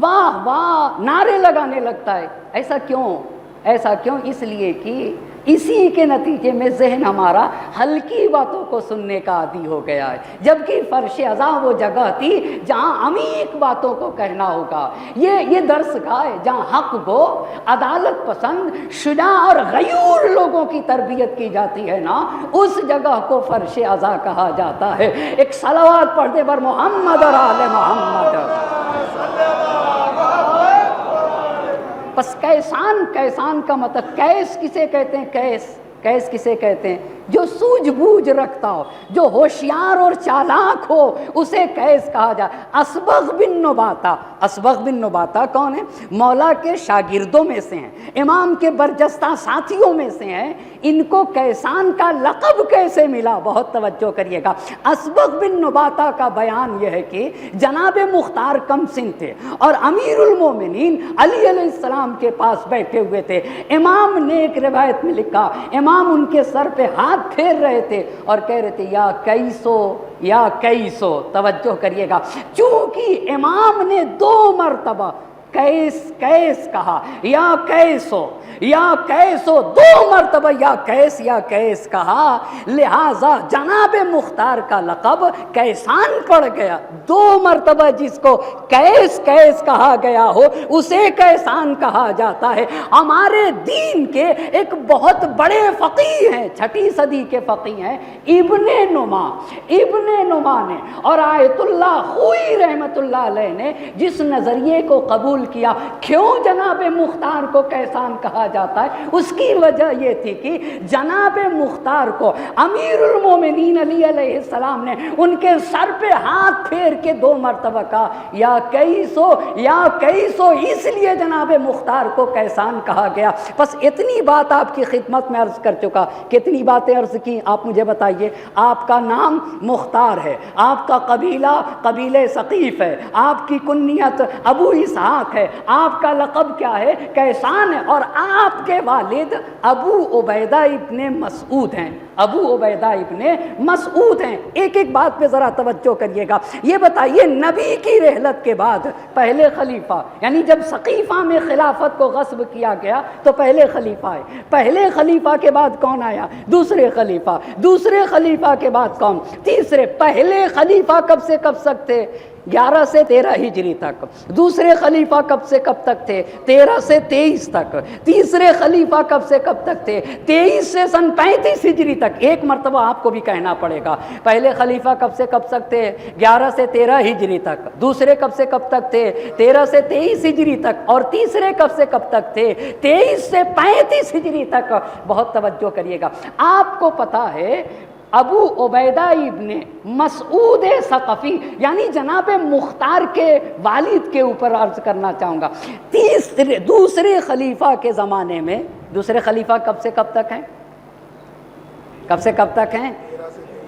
S3: واہ واہ نعرے لگانے لگتا ہے۔ ایسا کیوں؟ اس لیے کہ اسی کے نتیجے میں ذہن ہمارا ہلکی باتوں کو سننے کا عادی ہو گیا ہے، جبکہ فرش ازاں وہ جگہ تھی جہاں عمیق باتوں کو کہنا ہوگا۔ یہ درس گاہ ہے جہاں حق گو، عدالت پسند، شجاع اور غیور لوگوں کی تربیت کی جاتی ہے نا، اس جگہ کو فرش ازاں کہا جاتا ہے۔ ایک صلوات پڑھ دے بر محمد اور آل محمد۔ بس کیسان کا مطلب، کیس کسے کہتے ہیں؟ کیس کسے کہتے ہیں؟ جو سوجھ بوجھ رکھتا ہو، جو ہوشیار اور چالاک ہو، اسے کیس کہا جائے۔ اسبغ بن نباتہ کون ہے؟ مولا کے شاگردوں میں سے ہیں، امام کے برجستہ ساتھیوں میں سے ہیں۔ ان کو کیسان کا لقب کیسے ملا؟ بہت توجہ کریے گا۔ اسبغ بن نباتہ کا بیان یہ ہے کہ جناب مختار کم سن تھے اور امیر المومنین علی علیہ السلام کے پاس بیٹھے ہوئے تھے۔ امام نے ایک روایت میں لکھا، امام ان کے سر پہ ہاتھ پھیر رہے تھے اور کہہ رہے تھے یا کیسو۔ توجہ کریے گا، چونکہ امام نے 2 مرتبہ کیس کہا، یا کیسو 2 مرتبہ یا کیس کہا، لہذا جناب مختار کا لقب کیسان پڑ گیا۔ 2 مرتبہ جس کو کیس کہا گیا ہو اسے کیسان کہا جاتا ہے۔ ہمارے دین کے ایک بہت بڑے فقیہ ہیں، 6 صدی کے فقیہ ہیں ابن نما نے، اور آیت اللہ خوئی رحمت اللہ علیہ نے جس نظریے کو قبول کیا کیوں جناب مختار کو کیسان کہا جاتا ہے، اس کی وجہ یہ تھی کہ جناب مختار کو امیر المومنین علی علیہ السلام نے ان کے سر پہ ہاتھ پھیر کے 2 مرتبہ کہا یا کیسو، اس لیے جناب مختار کو کیسان کہا گیا۔ بس اتنی بات آپ کی خدمت میں عرض کر چکا۔ کتنی باتیں عرض کی آپ مجھے بتائیے؟ آپ کا نام مختار ہے، آپ کا قبیلہ ثقیف ہے، آپ کی کنیت ابو اسحاق پاک ہے، آپ کا لقب کیا ہے؟ کیسان ہے، اور آپ کے والد ابو عبیدہ ابن مسعود ہیں، ابو عبیدہ ابن مسعود ہیں۔ ایک ایک بات پہ ذرا توجہ کریے گا، یہ بتائیے نبی کی رحلت کے بعد پہلے خلیفہ، یعنی جب سقیفہ میں خلافت کو غصب کیا گیا تو پہلے خلیفہ آئے، پہلے خلیفہ کے بعد کون آیا؟ دوسرے خلیفہ، دوسرے خلیفہ کے بعد کون؟ تیسرے۔ پہلے خلیفہ کب سے کب تک تھے؟ 11 سے 13 ہجری تک۔ دوسرے خلیفہ کب سے کب تک تھے؟ 13 سے 23 تک۔ تیسرے خلیفہ کب سے کب تک تھے؟ 23 سے سن 35 ہجری تک۔ ایک مرتبہ آپ کو بھی کہنا پڑے گا، پہلے خلیفہ کب سے کب تک تھے؟ 11 سے 13 ہجری تک۔ دوسرے کب سے کب تک تھے؟ 13 سے 23 ہجری تک۔ اور تیسرے کب سے کب تک تھے؟ 23 سے 35 ہجری تک۔ بہت توجہ کریے گا، آپ کو پتا ہے ابو عبیدہ ابن مسعود ثقفی یعنی جناب مختار کے والد کے اوپر عرض کرنا چاہوں گا، دوسرے خلیفہ کے زمانے میں، دوسرے خلیفہ کب سے کب تک ہیں؟ کب سے کب تک ہیں؟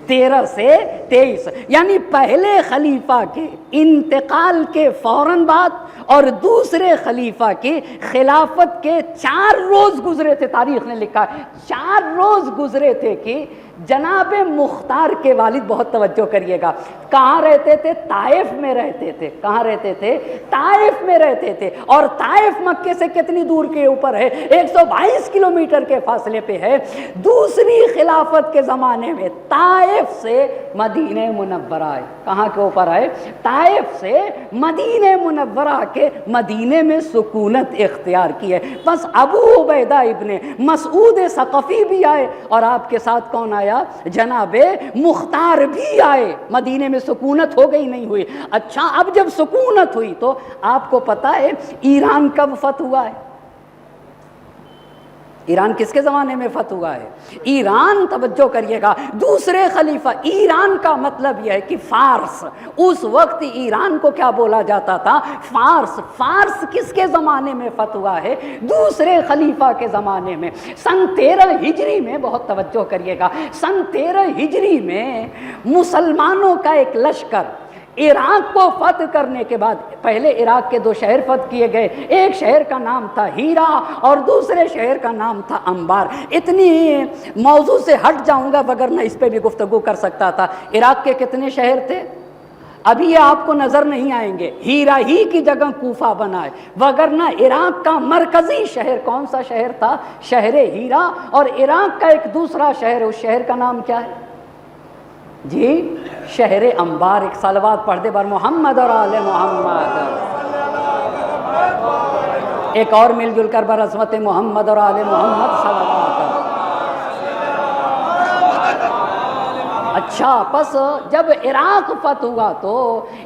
S3: 13 سے 23، یعنی پہلے خلیفہ کے انتقال کے فوراً بعد اور دوسرے خلیفہ کی خلافت کے 4 روز گزرے تھے، تاریخ نے لکھا ہے 4 روز گزرے تھے کہ جناب مختار کے والد، بہت توجہ کریے گا، کہاں رہتے تھے؟ طائف میں رہتے تھے۔ کہاں رہتے تھے؟ طائف میں رہتے تھے، اور طائف مکے سے کتنی دور کے اوپر ہے؟ 122 کلومیٹر کے فاصلے پہ ہے۔ دوسری خلافت کے زمانے میں طائف سے مدینہ منورہ ہے، کہاں کے اوپر ہے؟ طائف سے مدینہ منورہ کے مدینے میں سکونت اختیار کی ہے۔ بس ابو عبیدہ ابن مسعود ثقفی بھی آئے، اور آپ کے ساتھ کون آیا؟ جناب مختار بھی آئے۔ مدینے میں سکونت ہو گئی، نہیں ہوئی؟ اچھا، اب جب سکونت ہوئی تو آپ کو پتا ہے ایران کب فتح ہوا ہے؟ ایران کس کے زمانے میں فتح ہوا ہے؟ ایران، توجہ کریے گا، دوسرے خلیفہ، ایران کا مطلب یہ ہے کہ فارس، اس وقت ایران کو کیا بولا جاتا تھا؟ فارس۔ فارس کس کے زمانے میں فتح ہوا ہے؟ دوسرے خلیفہ کے زمانے میں، سن 13 ہجری میں۔ بہت توجہ کریے گا، سن 13 ہجری میں مسلمانوں کا ایک لشکر عراق کو فتح کرنے کے بعد، پہلے عراق کے 2 شہر فتح کیے گئے، ایک شہر کا نام تھا ہیرا اور دوسرے شہر کا نام تھا انبار۔ اتنی موضوع سے ہٹ جاؤں گا وگرنہ اس پہ بھی گفتگو کر سکتا تھا۔ عراق کے کتنے شہر تھے؟ ابھی یہ آپ کو نظر نہیں آئیں گے، ہیرا ہی کی جگہ کوفہ بنا ہے، وگرنہ عراق کا مرکزی شہر کون سا شہر تھا؟ شہر ہیرا۔ اور عراق کا ایک دوسرا شہر، اس شہر کا نام کیا ہے جی؟ شہر انبار۔ ایک صلوات پڑھ دے بر محمد اور آل محمد۔ ایک اور مل جل کر بر عظمت محمد اور آل محمد صلوات۔ اچھا، پس جب عراق فتح ہوا تو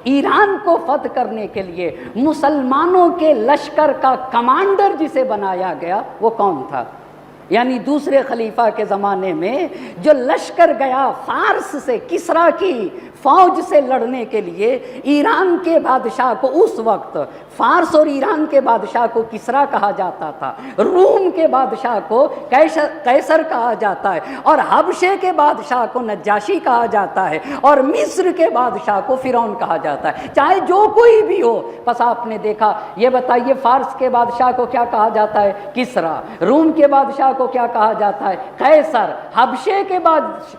S3: ایران کو فتح کرنے کے لیے مسلمانوں کے لشکر کا کمانڈر جسے بنایا گیا وہ کون تھا؟ یعنی دوسرے خلیفہ کے زمانے میں جو لشکر گیا فارس سے کسریٰ کی فوج سے لڑنے کے لیے، ایران کے بادشاہ کو اس وقت، فارس اور ایران کے بادشاہ کو کسریٰ کہا جاتا تھا، روم کے بادشاہ کو قیصر کہا جاتا ہے، اور حبشے کے بادشاہ کو نجاشی کہا جاتا ہے، اور مصر کے بادشاہ کو فرعون کہا جاتا ہے، چاہے جو کوئی بھی ہو۔ بس آپ نے دیکھا، یہ بتائیے فارس کے بادشاہ کو کیا کہا جاتا ہے؟ کسریٰ۔ روم کے بادشاہ کو کیا کہا جاتا ہے؟ قیصر۔ حبشے کے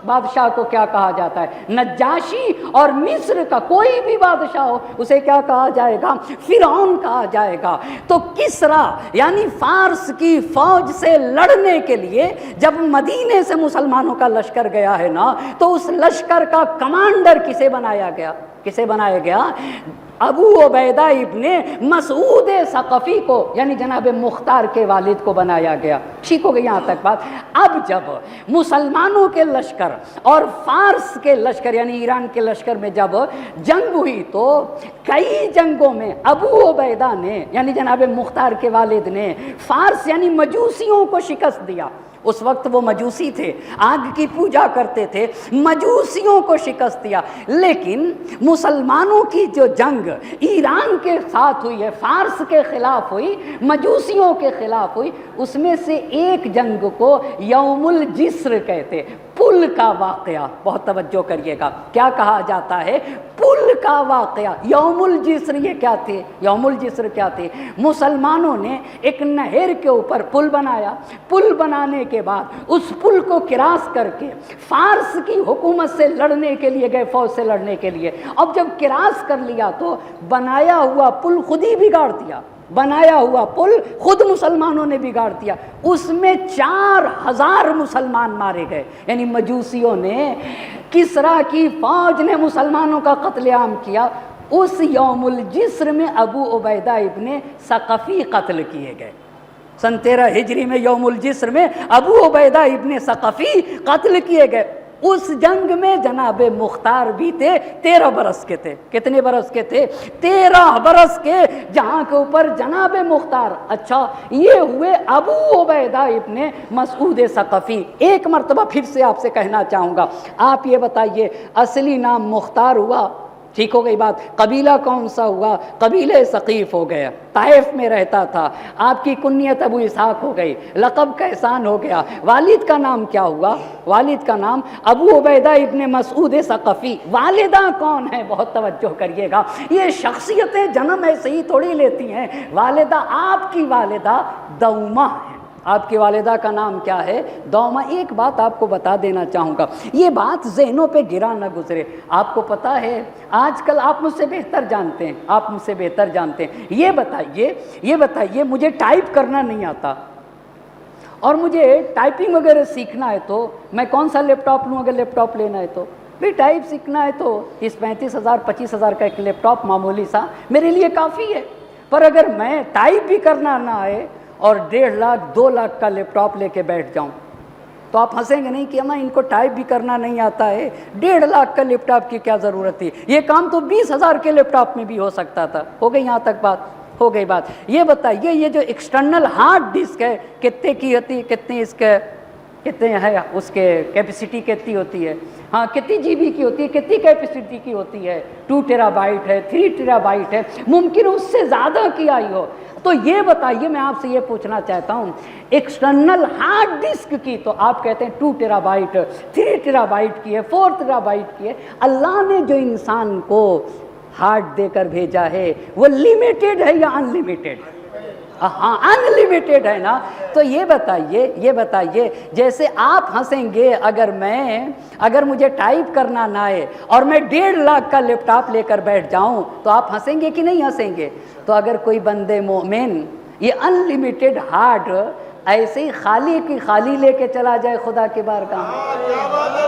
S3: بادشاہ کو کیا کہا جاتا ہے؟ نجاشی۔ اور مصر کا کوئی بھی بادشاہ ہو اسے کیا کہا جائے گا؟ فرعون کہا جائے گا۔ تو کسریٰ یعنی فارس کی فوج سے لڑنے کے لیے جب مدینے سے مسلمانوں کا لشکر گیا ہے نا، تو اس لشکر کا کمانڈر کسے بنایا گیا؟ کسے بنایا گیا؟ ابو عبیدہ ابن مسعود ثقفی کو، یعنی جناب مختار کے والد کو بنایا گیا۔ ٹھیک ہو گئی یہاں تک بات؟ اب جب مسلمانوں کے لشکر اور فارس کے لشکر یعنی ایران کے لشکر میں جب جنگ ہوئی تو کئی جنگوں میں ابو عبیدہ نے یعنی جناب مختار کے والد نے فارس یعنی مجوسیوں کو شکست دیا۔ اس وقت وہ مجوسی تھے، آگ کی پوجا کرتے تھے، مجوسیوں کو شکست دیا۔ لیکن مسلمانوں کی جو جنگ ایران کے ساتھ ہوئی ہے، فارس کے خلاف ہوئی، مجوسیوں کے خلاف ہوئی، اس میں سے ایک جنگ کو یوم الجسر کہتے، پل پل کا واقعہ، بہت توجہ کریے گا، کیا کہا جاتا ہے؟ پل کا واقعہ۔ یوم الجسر یہ کیا تھے؟ یوم الجسر کیا تھے؟ مسلمانوں نے ایک نہر کے اوپر پل بنایا، پل بنانے کے بعد اس پل کو کراس کر کے فارس کی حکومت سے لڑنے کے لیے گئے، فوج سے لڑنے کے لیے۔ اب جب کراس کر لیا تو بنایا ہوا پل خود ہی بگاڑ دیا، بنایا ہوا پل خود مسلمانوں نے بگاڑ دیا، اس میں 4000 مسلمان مارے گئے۔ یعنی مجوسیوں نے، کسریٰ کی فوج نے مسلمانوں کا قتل عام کیا۔ اس یوم الجسر میں ابو عبیدہ ابن ثقفی قتل کیے گئے۔ سن 13 ہجری میں یوم الجسر میں ابو عبیدہ ابن ثقفی قتل کیے گئے۔ اس جنگ میں جناب مختار بھی تھے، 13 برس کے تھے۔ کتنے برس کے تھے؟ 13 برس کے، جہاں کے اوپر جناب مختار۔ اچھا، یہ ہوئے ابو عبیدہ ابن مسعود ثقفی۔ ایک مرتبہ پھر سے آپ سے کہنا چاہوں گا، آپ یہ بتائیے اصلی نام مختار ہوا، ٹھیک ہو گئی بات، قبیلہ کون سا ہوا؟ قبیلہ ثقیف ہو گیا، طائف میں رہتا تھا۔ آپ کی کنیت ابو اسحاق ہو گئی، لقب کیسان ہو گیا۔ والد کا نام کیا ہوا؟ والد کا نام ابو عبیدہ ابن مسعود ثقفی۔ والدہ کون ہے؟ بہت توجہ کریے گا، یہ شخصیتیں جنم ایسے ہی تھوڑی لیتی ہیں۔ والدہ، آپ کی والدہ دومہ ہے۔ آپ کی والدہ کا نام کیا ہے؟ دومہ۔ ایک بات آپ کو بتا دینا چاہوں گا، یہ بات ذہنوں پہ گرا نہ گزرے۔ آپ کو پتا ہے، آج کل آپ مجھ سے بہتر جانتے ہیں، آپ مجھ سے بہتر جانتے ہیں، یہ بتائیے مجھے ٹائپ کرنا نہیں آتا اور مجھے ٹائپنگ وغیرہ سیکھنا ہے تو میں کون سا لیپ ٹاپ لوں؟ اگر لیپ ٹاپ لینا ہے تو بھی ٹائپ سیکھنا ہے تو 35,000 25,000 کا ایک لیپ ٹاپ معمولی سا میرے لیے کافی ہے۔ پر اگر میں ٹائپ بھی کرنا نہ آئے اور 1.5 لاکھ 2 لاکھ کا لیپ ٹاپ لے کے بیٹھ جاؤں تو آپ ہنسیں گے نہیں کہ اما ان کو ٹائپ بھی کرنا نہیں آتا ہے، 1.5 لاکھ کا لیپ ٹاپ کی کیا ضرورت تھی؟ یہ کام تو 20,000 کے لیپ ٹاپ میں بھی ہو سکتا تھا۔ ہو گئی یہاں تک بات؟ ہو گئی بات۔ یہ بتائیے یہ جو ایکسٹرنل ہارڈ ڈسک ہے کتنے کی ہوتی ہے؟ کتنے ہے اس کے کیپیسٹی کتنی ہوتی ہے؟ ہاں، کتنی جی بی کی ہوتی ہے؟ کتنی کیپیسٹی کی ہوتی ہے؟ 2 ٹیرا بائٹ ہے، 3 ٹیرا بائٹ ہے، ممکن اس سے زیادہ کی آئی ہو۔ تو یہ بتائیے، میں آپ سے یہ پوچھنا چاہتا ہوں، ایکسٹرنل ہارڈ ڈسک کی تو آپ کہتے ہیں 2 ٹیرا بائٹ، 3 ٹیرا بائٹ کی ہے، 4 ٹیرا بائٹ کی ہے۔ اللہ نے جو انسان کو ہارڈ دے کر بھیجا ہے وہ لمیٹڈ ہے یا ان لمیٹڈ؟ ہاں، ان لمیٹڈ ہے نا۔ تو یہ بتائیے جیسے آپ ہنسیں گے اگر مجھے ٹائپ کرنا نہ آئے اور میں 1.5 لاکھ کا لیپ ٹاپ لے کر بیٹھ جاؤں تو آپ ہنسیں گے کہ نہیں ہنسیں گے؟ تو اگر کوئی بندے مومن یہ ان لمیٹڈ ہارڈ ایسے ہی خالی کی خالی لے کے چلا جائے خدا کے بارگاہ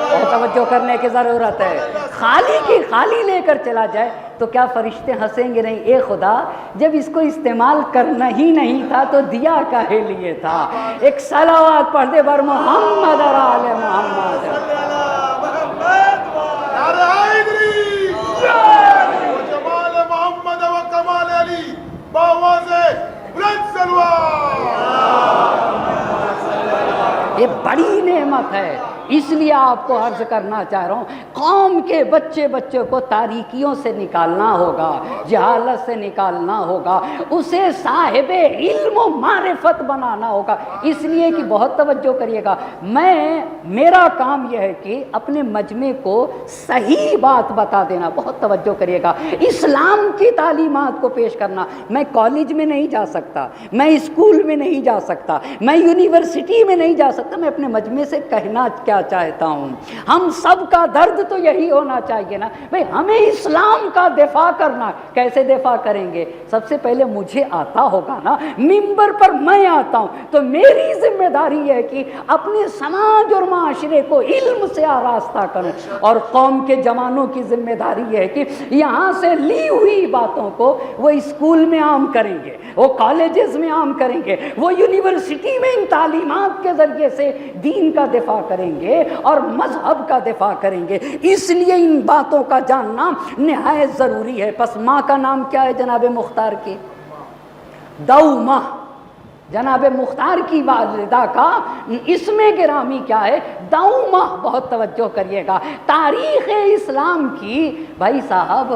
S3: میں، توجہ کرنے کی ضرورت ہے، خالی کی خالی لے کر چلا جائے تو کیا فرشتے ہنسیں گے نہیں؟ اے خدا، جب اس کو استعمال کرنا ہی نہیں تھا تو دیا کاہے لیے تھا؟ ایک صلوات پڑھ دے بر محمد اور آل محمد۔
S2: جمال محمد و کمال علی باواز بلند
S3: یہ بڑی نعمت ہے، اس لیے آپ کو عرض کرنا چاہ رہا ہوں، قوم کے بچے کو تاریکیوں سے نکالنا ہوگا، جہالت سے نکالنا ہوگا، اسے صاحب علم و معرفت بنانا ہوگا۔ اس لیے کہ بہت توجہ کریے گا، میرا کام یہ ہے کہ اپنے مجمع کو صحیح بات بتا دینا، بہت توجہ کریے گا، اسلام کی تعلیمات کو پیش کرنا۔ میں کالج میں نہیں جا سکتا، میں اسکول میں نہیں جا سکتا، میں یونیورسٹی میں نہیں جا سکتا، میں اپنے مجمع سے کہنا کیا چاہتا ہوں، ہم سب کا درد تو یہی ہونا چاہیے نا بھئی، ہمیں اسلام کا دفاع کرنا۔ کیسے دفاع کریں گے؟ سب سے پہلے مجھے آتا ہوگا نا، ممبر پر میں آتا ہوں تو میری ذمہ داری ہے کہ اپنے سماج اور معاشرے کو علم سے آراستہ کروں، اور قوم کے جوانوں کی ذمہ داری ہے کہ یہاں سے لی ہوئی باتوں کو وہ اسکول میں عام کریں گے، وہ کالجز میں عام کریں گے، وہ یونیورسٹی میں ان تعلیمات کے ذریعے سے دین کا دفاع کریں گے اور مذہب کا دفاع کریں گے۔ اس لیے ان باتوں کا جاننا نہایت ضروری ہے۔ پس ماں کا نام کیا ہے جناب مختار کی؟ دومہ۔ جناب مختار کی والدہ کا اسم گرامی کیا ہے؟ دوما. بہت توجہ کریے گا. تاریخ اسلام کی بھائی صاحب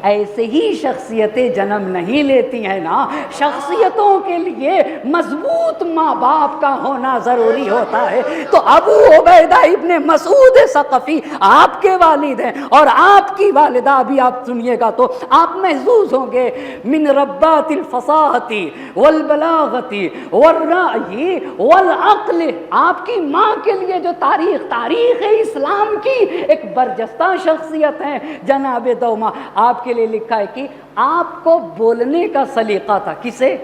S3: ایسے ہی شخصیتیں جنم نہیں لیتی ہیں نا. شخصیتوں کے لیے مضبوط ماں باپ کا ہونا ضروری ہوتا ہے. تو ابو عبیدہ ابن مسعود ثقفی آپ کے والد ہیں اور آپ کی والدہ بھی آپ سنیے گا تو آپ محظوظ ہوں گے. من ربات الفصاحت والبلاغت والرأی والعقل. آپ کی ماں کے لیے جو تاریخ اسلام کی ایک برجستہ شخصیت ہے جناب دوما. آپ کے لیے لکھا ہے کہ آپ کو بولنے کا سلیقہ تھا. کسے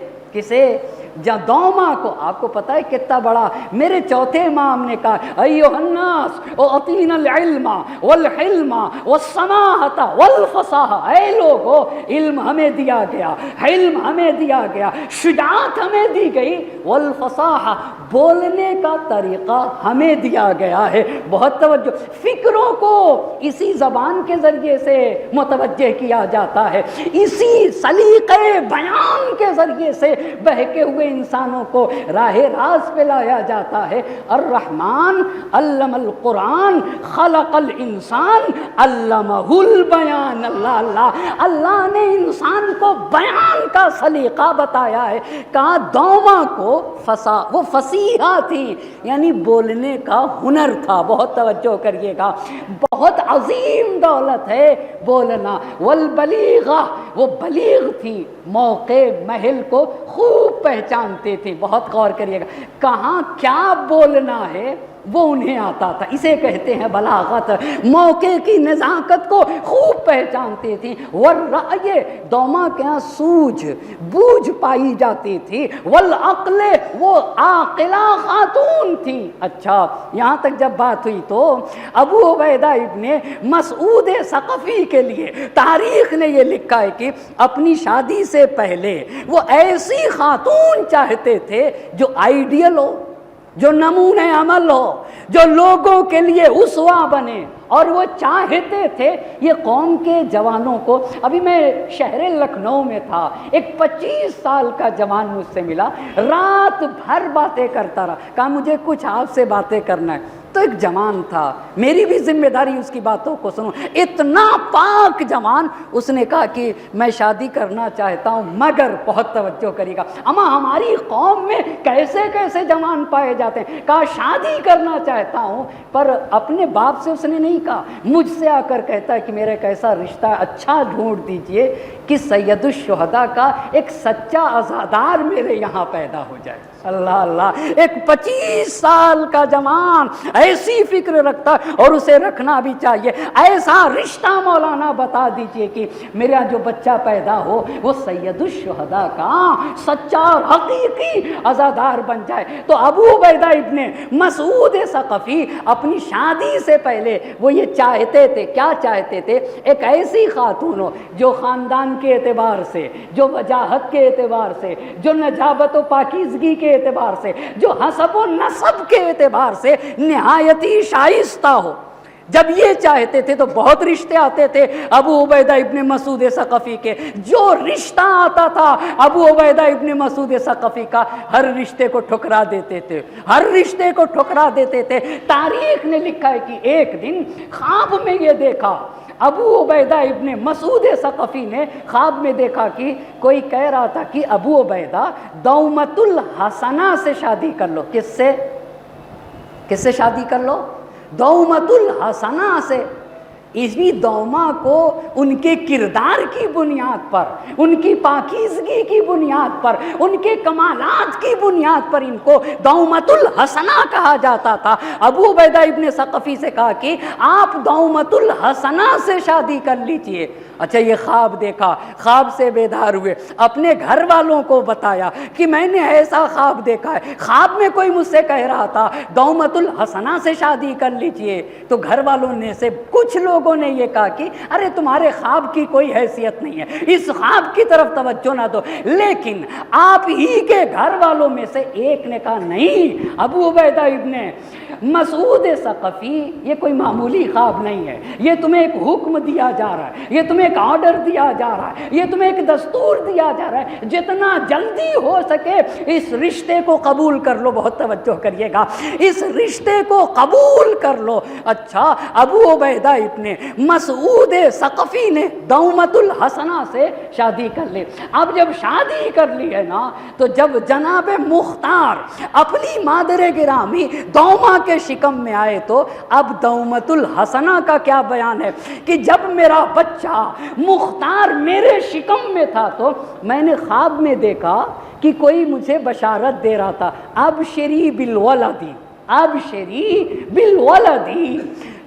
S3: دوما کو. آپ کو پتا ہے کتنا بڑا. میرے چوتھے امام نے کہا ایھا الناس اعطینا العلم والحلم والسماحۃ والفصاحہ. اے لوگو علم ہمیں دیا گیا, حلم ہمیں دیا گیا, شجاعت ہمیں دی گئی, والفصاحہ بولنے کا طریقہ ہمیں دیا گیا ہے. بہت توجہ. فکروں کو اسی زبان کے ذریعے سے متوجہ کیا جاتا ہے, اسی سلیقے بیان کے ذریعے سے بہکے ہوئے انسانوں کو راہ راست پہ لایا جاتا ہے. الرحمن علم القرآن خلق الانسان علمہ البیان. اللہ نے انسان کو بیان کا سلیقہ بتایا ہے. کہا دوما کو وہ فصیحہ تھی, یعنی بولنے کا ہنر تھا. بہت توجہ کریے گا. بہت عظیم دولت ہے بولنا. والبلیغہ وہ بلیغ تھی, موقع محل کو خوب پہچانتے تھے. بہت غور کریے گا. کہاں کیا بولنا ہے وہ انہیں آتا تھا. اسے کہتے ہیں بلاغت. موقع کی نزاکت کو خوب پہچانتی تھی. والرأی دوما کے یہاں سوجھ بوجھ پائی جاتی تھی. والعقل وہ عاقلہ خاتون تھی. اچھا یہاں تک جب بات ہوئی تو ابو عبیدہ ابن مسعود ثقفی کے لیے تاریخ نے یہ لکھا ہے کہ اپنی شادی سے پہلے وہ ایسی خاتون چاہتے تھے جو آئیڈیل ہو, جو نمونہ عمل ہو, جو لوگوں کے لیے اسوہ بنے. اور وہ چاہتے تھے یہ قوم کے جوانوں کو. ابھی میں شہر لکھنؤ میں تھا, ایک 25 سال کا جوان مجھ سے ملا, رات بھر باتیں کرتا رہا. کہا مجھے کچھ آپ سے باتیں کرنا ہے. تو ایک جوان تھا, میری بھی ذمہ داری اس کی باتوں کو سنوں. اتنا پاک جوان. اس نے کہا کہ میں شادی کرنا چاہتا ہوں, مگر بہت توجہ کریے گا اما ہماری قوم میں کیسے کیسے جوان پائے جاتے ہیں. کہا شادی کرنا چاہتا ہوں, پر اپنے باپ سے اس نے نہیں کہا, مجھ سے آ کر کہتا ہے کہ میرا ایک ایسا رشتہ اچھا ڈھونڈ دیجئے کہ سید الشہداء کا ایک سچا عزادار میرے یہاں پیدا ہو جائے. اللہ. ایک 25 سال کا جوان ایسی فکر رکھتا, اور اسے رکھنا بھی چاہیے. ایسا رشتہ مولانا بتا دیجئے کہ میرا جو بچہ پیدا ہو وہ سید الشہداء کا سچا اور حقیقی عزادار بن جائے. تو ابو عبیدہ ابن مسعود ثقفی اپنی شادی سے پہلے وہ یہ چاہتے تھے. کیا چاہتے تھے؟ ایک ایسی خاتون ہو جو خاندان کے اعتبار سے, جو وجاہت کے اعتبار سے, جو نجابت و پاکیزگی کے اعتبار سے, جو حسب و نسب کے اعتبار سے نہایتی شائستہ ہو. جب یہ چاہتے تھے تو بہت رشتے آتے تھے ابو عبیدہ ابن مسعود ثقفی کے. جو رشتہ آتا تھا ابو عبیدہ ابن مسعود ثقفی کا, ہر رشتے کو ٹھکرا دیتے تھے, ہر رشتے کو ٹھکرا دیتے تھے. تاریخ نے لکھا ہے کہ ایک دن خواب میں یہ دیکھا, ابو عبیدہ ابن مسعود ثقفی نے خواب میں دیکھا کہ کوئی کہہ رہا تھا کہ ابو عبیدہ دومۃ الحسنہ سے شادی کر لو. کس سے شادی کر لو؟ دومۃ الحسنہ سے. اسی دوما کو ان کے کردار کی بنیاد پر, ان کی پاکیزگی کی بنیاد پر, ان کے کمالات کی بنیاد پر ان کو دومۃ الحسنہ کہا جاتا تھا. ابو عبیدہ ابن ثقفی سے کہا کہ آپ دومۃ الحسنہ سے شادی کر لیجئے. اچھا یہ خواب دیکھا, خواب سے بیدار ہوئے, اپنے گھر والوں کو بتایا کہ میں نے ایسا خواب دیکھا ہے. خواب میں کوئی مجھ سے کہہ رہا تھا دومۃ الحسنہ سے شادی کر لیجئے. تو گھر والوں نے سے کچھ لوگوں نے یہ کہا کہ ارے تمہارے خواب کی کوئی حیثیت نہیں ہے, اس خواب کی طرف توجہ نہ دو. لیکن آپ ہی کے گھر والوں میں سے ایک نے کہا نہیں, ابو عبیدہ ابن مسعود ثقفی یہ کوئی معمولی خواب نہیں ہے، یہ تمہیں ایک حکم دیا جا رہا ہے، یہ تمہیں ایک آرڈر دیا جا رہا ہے، یہ تمہیں ایک دستور دیا جا رہا ہے، جتنا جلدی ہو سکے اس رشتے کو قبول کر لو۔ بہت توجہ کریے گا، اس رشتے کو قبول کر لو۔ اچھا، ابو عبیدہ ابن مسعود ثقفی نے دومۃ الحسنہ سے شادی کر لی۔ اب جب شادی کر لی ہے نا، تو جب جناب مختار اپنی مادر گرامی دوما کے شکم میں آئے تو اب دومۃ الحسنہ کا کیا بیان ہے کہ جب میرا بچہ مختار میرے شکم میں تھا تو میں نے خواب میں دیکھا کہ کوئی مجھے بشارت دے رہا تھا، ابشری بالولدی، ابشری بالولدی،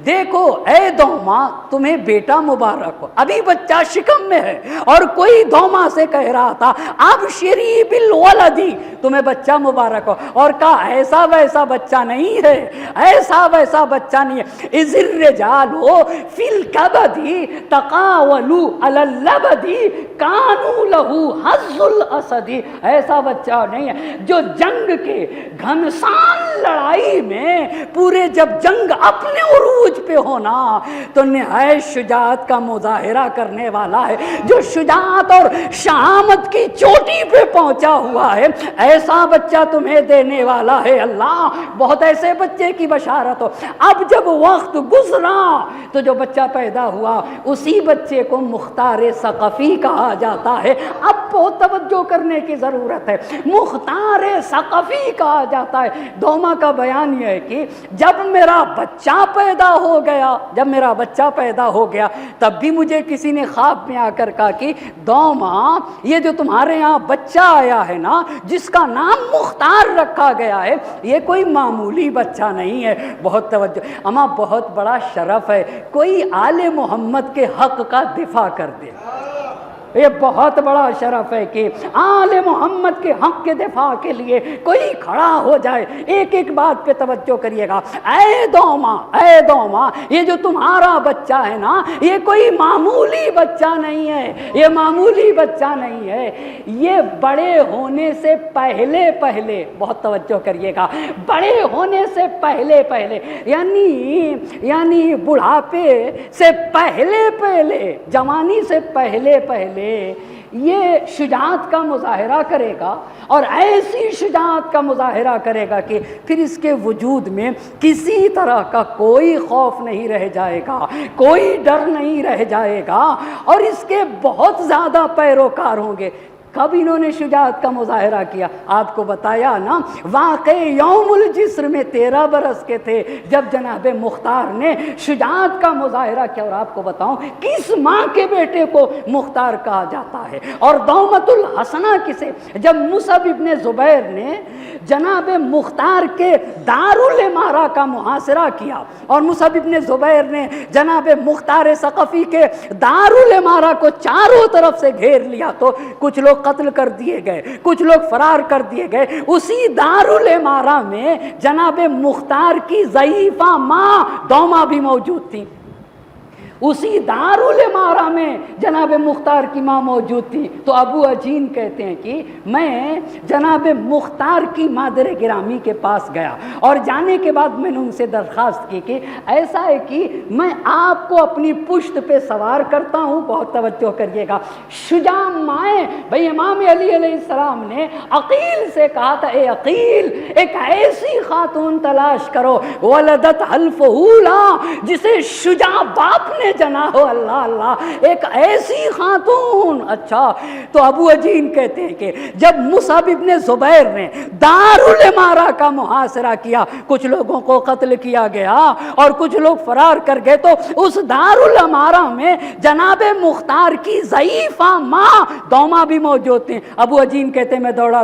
S3: دیکھو اے دوما تمہیں بیٹا مبارک ہو۔ ابھی بچہ شکم میں ہے اور کوئی دوما سے کہہ رہا تھا ابشری بالولدی، تمہیں بچہ مبارک ہو، اور کہا ایسا ویسا بچہ نہیں ہے، ایسا ویسا بچہ نہیں ہے۔ اذ الرجال فی الکبد تقاولوا علی اللبد کانوا له حظ الاسد، ایسا بچہ نہیں ہے جو جنگ کے گھمسان لڑائی میں پورے جب جنگ اپنے عروج پہ ہونا تو نہایت شجاعت کا مظاہرہ کرنے والا ہے، جو شجاعت اور شہامت کی چوٹی پہ پہنچا ہوا ہے، ایسا بچہ تمہیں دینے والا ہے اللہ، بہت ایسے بچے کی بشارت ہو۔ اب جب وقت گزرا تو جو بچہ پیدا ہوا اسی بچے کو مختار ثقفی کہا جاتا ہے۔ اب بہت توجہ کرنے کی ضرورت ہے، مختار ثقفی کہا جاتا ہے۔ دوما کا بیان یہ ہے کہ جب میرا بچہ پیدا ہو گیا، جب میرا بچہ پیدا ہو گیا تب بھی مجھے کسی نے خواب میں آ کر کہا کہ دوما یہ جو تمہارے یہاں بچہ آیا ہے نا، جس کا نام مختار رکھا گیا ہے، یہ کوئی معمولی بچہ نہیں ہے۔ بہت توجہ، اما بہت بڑا شرف ہے کوئی آل محمد کے حق کا دفاع کر دے، یہ بہت بڑا شرف ہے کہ آل محمد کے حق کے دفاع کے لیے کوئی کھڑا ہو جائے۔ ایک ایک بات پہ توجہ کریے گا، اے دوما، اے دوما یہ جو تمہارا بچہ ہے نا، یہ کوئی معمولی بچہ نہیں ہے، یہ معمولی بچہ نہیں ہے، یہ بڑے ہونے سے پہلے پہلے، بہت توجہ کریے گا، بڑے ہونے سے پہلے پہلے یعنی بڑھاپے سے پہلے پہلے، جوانی سے پہلے پہلے یہ شجاعت کا مظاہرہ کرے گا، اور ایسی شجاعت کا مظاہرہ کرے گا کہ پھر اس کے وجود میں کسی طرح کا کوئی خوف نہیں رہ جائے گا، کوئی ڈر نہیں رہ جائے گا، اور اس کے بہت زیادہ پیروکار ہوں گے۔ کب انہوں نے شجاعت کا مظاہرہ کیا؟ آپ کو بتایا نا، واقع یوم الجسر میں 13 برس کے تھے جب جناب مختار نے شجاعت کا مظاہرہ کیا۔ اور آپ کو بتاؤں کس ماں کے بیٹے کو مختار کہا جاتا ہے، اور دومۃ الحسنہ کسے؟ جب مصعب ابن زبیر نے جناب مختار کے دارالامارہ کا محاصرہ کیا، اور مصعب ابن زبیر نے جناب مختار ثقفی کے دارالامارہ کو چاروں طرف سے گھیر لیا، تو کچھ لوگ قتل کر دیے گئے، کچھ لوگ فرار کر دیے گئے۔ اسی دارالامارہ میں جناب مختار کی ضعیفہ ماں دوما بھی موجود تھی، اسی دارالامارہ میں جناب مختار کی ماں موجود تھی۔ تو ابو عجین کہتے ہیں کہ میں جناب مختار کی مادر گرامی کے پاس گیا، اور جانے کے بعد میں نے ان سے درخواست کی کہ ایسا ہے کہ میں آپ کو اپنی پشت پہ سوار کرتا ہوں۔ بہت توجہ کریے گا، شجاع مائیں، بھئی امام علی علیہ السلام نے عقیل سے کہا تھا، اے عقیل ایک ایسی خاتون تلاش کرو ولدت حلف اولا، جسے شجاع باپ نے جنا ہو، اللہ اللہ ایک ایسی خاتون۔ اچھا، تو ابو عجین کہتے ہیں کہ جب مصعب ابن زبیر نے دارالامارہ کا محاصرہ کیا، کچھ لوگوں کو قتل کیا گیا اور کچھ لوگ فرار کر گئے، تو اس دارالامارہ میں جناب مختار کی ضعیفہ ماں دوما بھی موجود تھی۔ ابو عجین کہتے ہیں میں دوڑا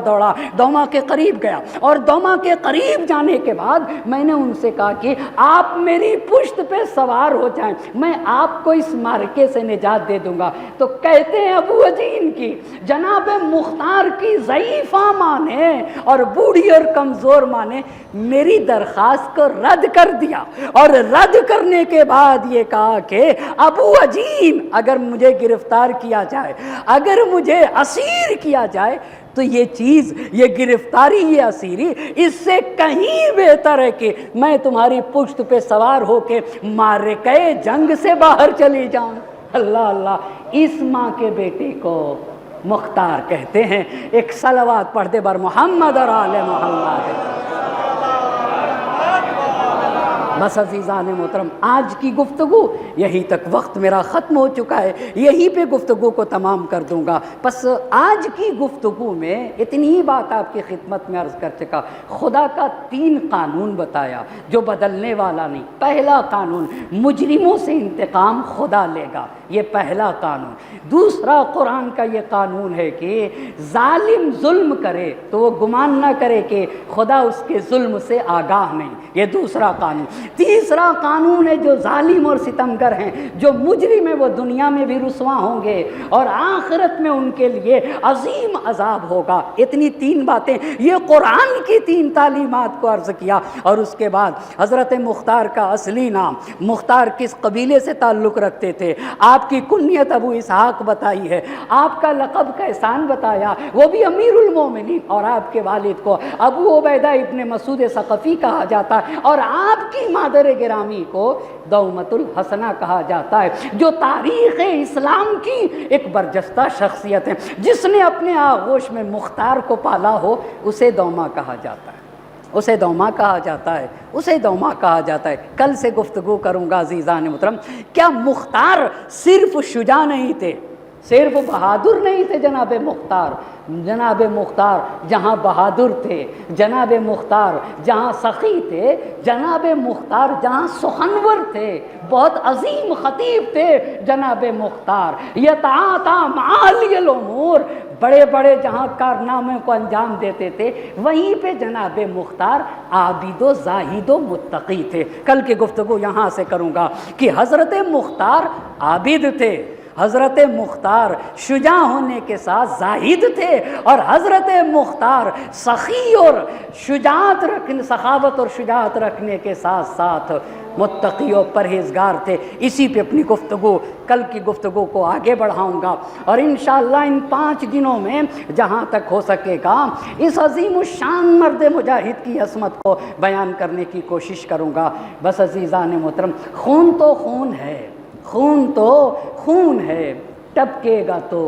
S3: دوما کے قریب گیا، اور دوما کے قریب جانے کے بعد میں نے ان سے کہا کہ آپ میری پشت پہ سوار ہو جائیں، میں آپ کو اس مارکے سے نجات دے دوں گا۔ تو کہتے ہیں ابو عجین کی جناب مختار کی ضعیفہ ماں نے اور بوڑھی اور کمزور ماں نے میری درخواست کو رد کر دیا، اور رد کرنے کے بعد یہ کہا کہ ابو عجین اگر مجھے گرفتار کیا جائے، اگر مجھے اسیر کیا جائے تو یہ چیز، یہ گرفتاری، یہ اسیری اس سے کہیں بہتر ہے کہ میں تمہاری پشت پہ سوار ہو کے معرکہ جنگ سے باہر چلی جاؤں۔ اللہ اللہ، اس ماں کے بیٹے کو مختار کہتے ہیں۔ ایک صلوات پڑھ دے بر محمد اور آل محمد۔ بس عزیزان محترم، آج کی گفتگو یہی تک، وقت میرا ختم ہو چکا ہے، یہی پہ گفتگو کو تمام کر دوں گا۔ بس آج کی گفتگو میں اتنی ہی بات آپ کی خدمت میں عرض کر چکا۔ خدا کا 3 قانون بتایا جو بدلنے والا نہیں۔ پہلا قانون، مجرموں سے انتقام خدا لے گا، یہ پہلا قانون۔ دوسرا قرآن کا یہ قانون ہے کہ ظالم ظلم کرے تو وہ گمان نہ کرے کہ خدا اس کے ظلم سے آگاہ نہیں، یہ دوسرا قانون۔ تیسرا قانون ہے جو ظالم اور ستمگر ہیں، جو مجرم ہیں، وہ دنیا میں بھی رسوا ہوں گے اور آخرت میں ان کے لیے عظیم عذاب ہوگا۔ اتنی 3 باتیں، یہ قرآن کی 3 تعلیمات کو عرض کیا۔ اور اس کے بعد حضرت مختار کا اصلی نام، مختار کس قبیلے سے تعلق رکھتے تھے، آپ کی کنیت ابو اسحاق بتائی ہے، آپ کا لقب کیسان بتایا، وہ بھی امیر المومنین، اور آپ کے والد کو ابو عبیدہ ابن مسعود ثقفی کہا جاتا ہے، اور آپ کی مادر گرامی کو دومت الحسنہ کہا جاتا ہے، جو تاریخ اسلام کی ایک برجستہ شخصیت ہے۔ جس نے اپنے آغوش میں مختار کو پالا ہو اسے دوما کہا جاتا ہے، اسے دوما کہا جاتا ہے، اسے دوما کہا جاتا ہے۔ کل سے گفتگو کروں گا عزیزان محترم، کیا مختار صرف شجاع نہیں تھے، صرف بہادر نہیں تھے جناب مختار؟ جناب مختار جہاں بہادر تھے، جناب مختار جہاں سخی تھے، جناب مختار جہاں سخنور تھے، بہت عظیم خطیب تھے جناب مختار، یتعاطی معالی الامور، بڑے بڑے جہاں کارناموں کو انجام دیتے تھے، وہیں پہ جناب مختار عابد و زاہد و متقی تھے۔ کل کی گفتگو یہاں سے کروں گا کہ حضرت مختار عابد تھے، حضرت مختار شجاع ہونے کے ساتھ زاہد تھے، اور حضرت مختار سخی اور شجاعت رکھنے، سخاوت اور شجاعت رکھنے کے ساتھ ساتھ متقی و پرہیزگار تھے۔ اسی پہ اپنی گفتگو، کل کی گفتگو کو آگے بڑھاؤں گا، اور انشاءاللہ ان 5 دنوں میں جہاں تک ہو سکے گا اس عظیم الشان مرد مجاہد کی عظمت کو بیان کرنے کی کوشش کروں گا۔ بس عزیزان محترم، خون تو خون ہے، خون تو خون ہے، ٹپکے گا تو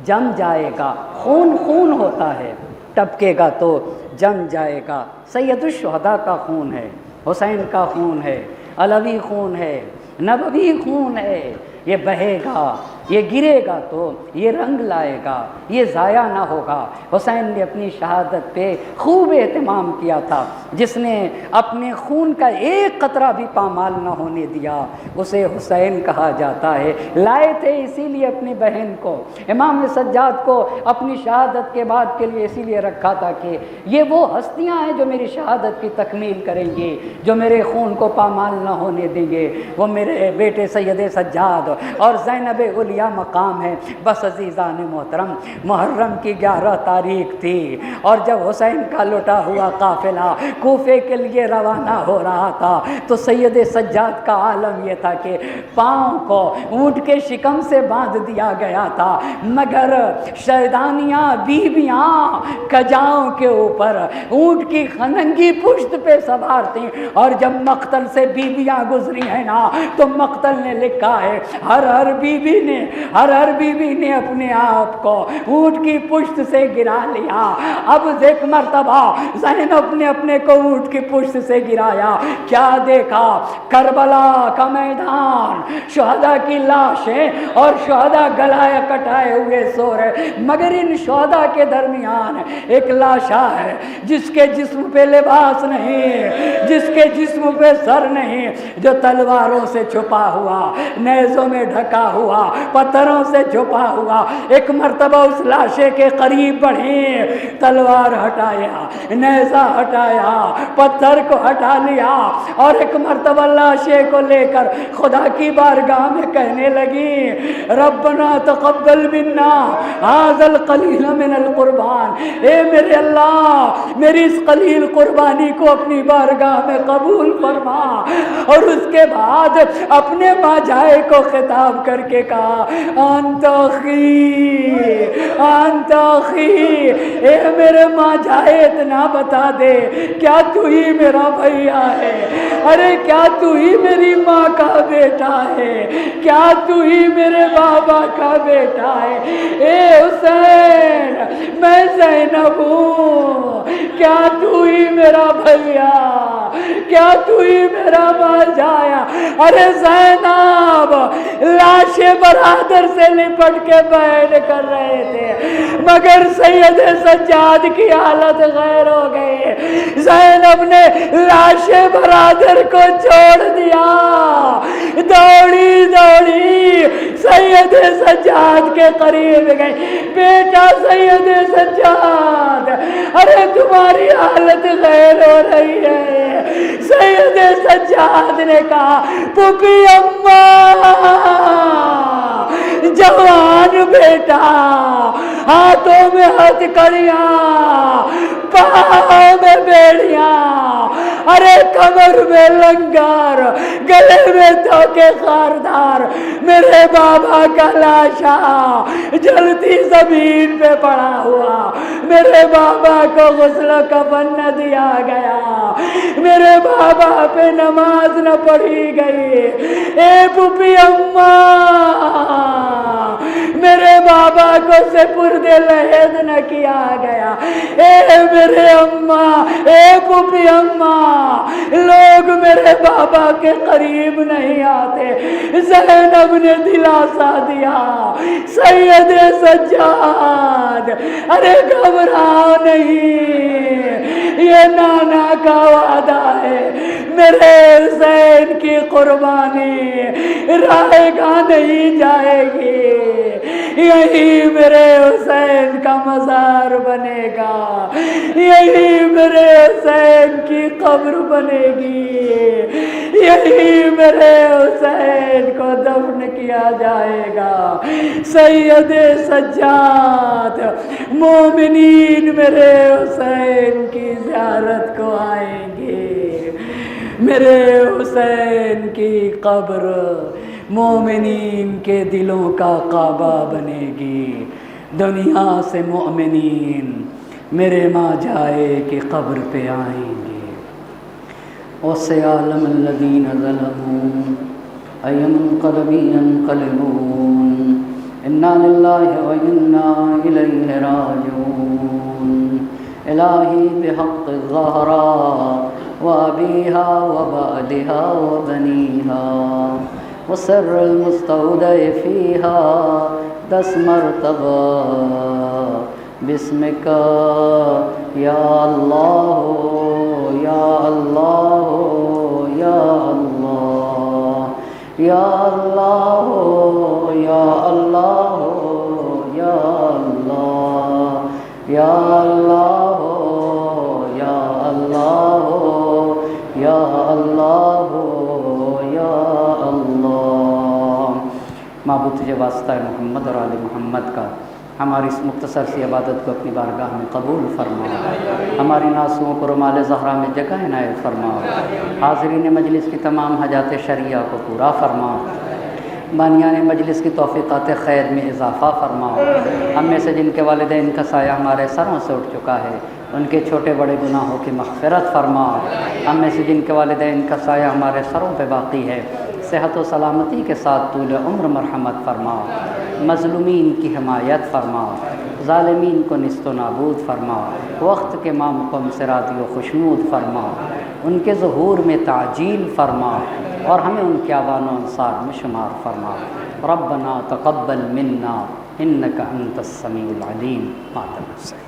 S3: جم جائے گا، خون خون ہوتا ہے، ٹپکے گا تو جم جائے گا۔ سید الشہداء کا خون ہے، حسین کا خون ہے، علوی خون ہے، نبوی خون ہے، یہ بہے گا، یہ گرے گا تو یہ رنگ لائے گا، یہ ضائع نہ ہوگا۔ حسین نے اپنی شہادت پہ خوب اہتمام کیا تھا، جس نے اپنے خون کا ایک قطرہ بھی پامال نہ ہونے دیا اسے حسین کہا جاتا ہے۔ لائے تھے اسی لیے اپنی بہن کو، امام سجاد کو اپنی شہادت کے بعد کے لیے اسی لیے رکھا تھا کہ یہ وہ ہستیاں ہیں جو میری شہادت کی تکمیل کریں گی، جو میرے خون کو پامال نہ ہونے دیں گے، وہ میرے بیٹے سید سجاد اور زینب علیہ مقام ہے۔ بس عزیزان محترم، محرم کی 11 تاریخ تھی، اور جب حسین کا لٹا ہوا قافلہ کوفے کے لیے روانہ ہو رہا تھا تو سید سجاد کا عالم یہ تھا کہ پاؤں کو اونٹ کے شکم سے باندھ دیا گیا تھا، مگر شیطانیاں بیویاں کجاؤں کے اوپر اونٹ کی خننگی پشت پہ سوار تھیں، اور جب مقتل سے بیویاں گزری ہیں نا تو مقتل نے لکھا ہے ہر بیوی نے اپنے آپ کو اونٹ کی پشت سے گرا لیا۔ اب ایک مرتبہ زینب نے اپنے کو اونٹ کی پشت سے گرایا، کیا دیکھا؟ کربلا کا میدان، شہداء کی لاشیں اور شہداء گلائے کٹائے ہوئے سو رہے، مگر ان شہداء کے درمیان ایک لاشا ہے جس کے جسم پہ لباس نہیں، جس کے جسم پہ سر نہیں، جو تلواروں سے چھپا ہوا، نیزوں میں ڈھکا ہوا، پتھروں سے چھپا ہوا۔ ایک مرتبہ اس لاشے کے قریب بڑھی، تلوار ہٹایا، نیزہ ہٹایا، پتھر کو ہٹا لیا، اور ایک مرتبہ لاشے کو لے کر خدا کی بارگاہ میں کہنے لگی ربنا تقبل منا ھذا القلیل من القربان، اے میرے اللہ میری اس قلیل قربانی کو اپنی بارگاہ میں قبول فرما۔ اور اس کے بعد اپنے ماجائے کو خطاب کر کے کہا انت اخی انت اخی، اے میرے ماں جائے اتنا بتا دے، کیا تو ہی میرا بھیا ہے؟ ارے کیا تو ہی میری ماں کا بیٹا ہے؟ کیا تو ہی میرے بابا کا بیٹا ہے؟ اے حسین میں زینب ہوں، کیا تو ہی میرا بھیا؟ کیا تو ہی میرا بھاجایا؟ ارے زینب لاش برادر سے لپٹ کے بیٹھ کر رہے تھے، مگر سید سجاد کی حالت غیر ہو گئی۔ زینب نے لاش برادر کو چھوڑ دیا، دوڑی دوڑی سید سجاد کے قریب گئی، بیٹا سید سجاد ارے تمہاری حالت غیر ہو رہی ہے۔ سید سجاد نے کہا پھوپھی اماں، جوان بیٹا، ہاتھوں میں ہتھ کڑیاں، پاؤں میں بیڑیاں، ارے کمر میں لنگر، گلے میں دھوکے خاردار، میرے بابا کا لاشا جلتی زمین پہ پڑا ہوا، میرے بابا کو غسل و کفن نہ دیا گیا، میرے بابا پہ نماز نہ پڑھی گئی، اے پھوپھی اماں میرے بابا کو سپرد لحد نہ کیا گیا، اے میرے اماں، اے پھوپھی اماں، لوگ میرے بابا کے قریب نہیں آتے۔ زینب نے دلاسا دیا، سید سجاد ارے گھبراؤ نہیں، یہ نانا کا وعدہ ہے، میرے حسین کی قربانی رائے گاہ نہیں جائے گی، یہی میرے حسین کا مزار بنے گا، یہی میرے حسین کی قبر بنے گی، یہی میرے حسین کو دفن کیا جائے گا۔ سید سجاد مومنین میرے حسین کی زیارت کو آئیں گے، میرے حسین کی قبر مومنین کے دلوں کا کعبہ بنے گی، دنیا سے مومنین میرے ماں جائے کہ قبر پہ آئیں گے۔ وَسَيَعْلَمُ الَّذِينَ ظَلَمُوا أَيَّ مُنقَلَبٍ يَنقَلِبُونَ إِنَّا لِلَّهِ وَإِنَّا إِلَيْهِ رَاجِعُونَ۔ الہی بحق الزہراء وأبيها وبعدها وبنيها وسر المستودع فيها دس مرتبہ بسمك يا الله يا الله يا الله يا الله يا الله يا الله يا الله يا الله یا اللہ یا اللہ۔ معبود تجھے واسطہ ہے محمد اور آل محمد کا، ہماری اس مختصر سی عبادت کو اپنی بارگاہ میں قبول فرما، ہماری ناسوں کو رمال زہرا میں جگہ عنایت فرما، حاضرین مجلس کی تمام حاجات شرعیہ کو پورا فرما، بانیان مجلس کی توفیقات خیر میں اضافہ فرما۔ ہم میں سے جن کے والدین کا سایہ ہمارے سروں سے اٹھ چکا ہے ان کے چھوٹے بڑے گناہوں کی مغفرت فرما۔ ہم میں سے جن کے والدین کا سایہ ہمارے سروں پہ باقی ہے صحت و سلامتی کے ساتھ طول عمر مرحمت فرما، مظلومین کی حمایت فرما، ظالمین کو نیست و نابود فرما، وقت کے مامقم سے راضی و خوشنود فرما، ان کے ظہور میں تعجیل فرما اور ہمیں ان کے اعوان و انصار میں شمار فرما۔ ربنا تقبل منا انک انت السمیع العلیم۔ ماتم حسین۔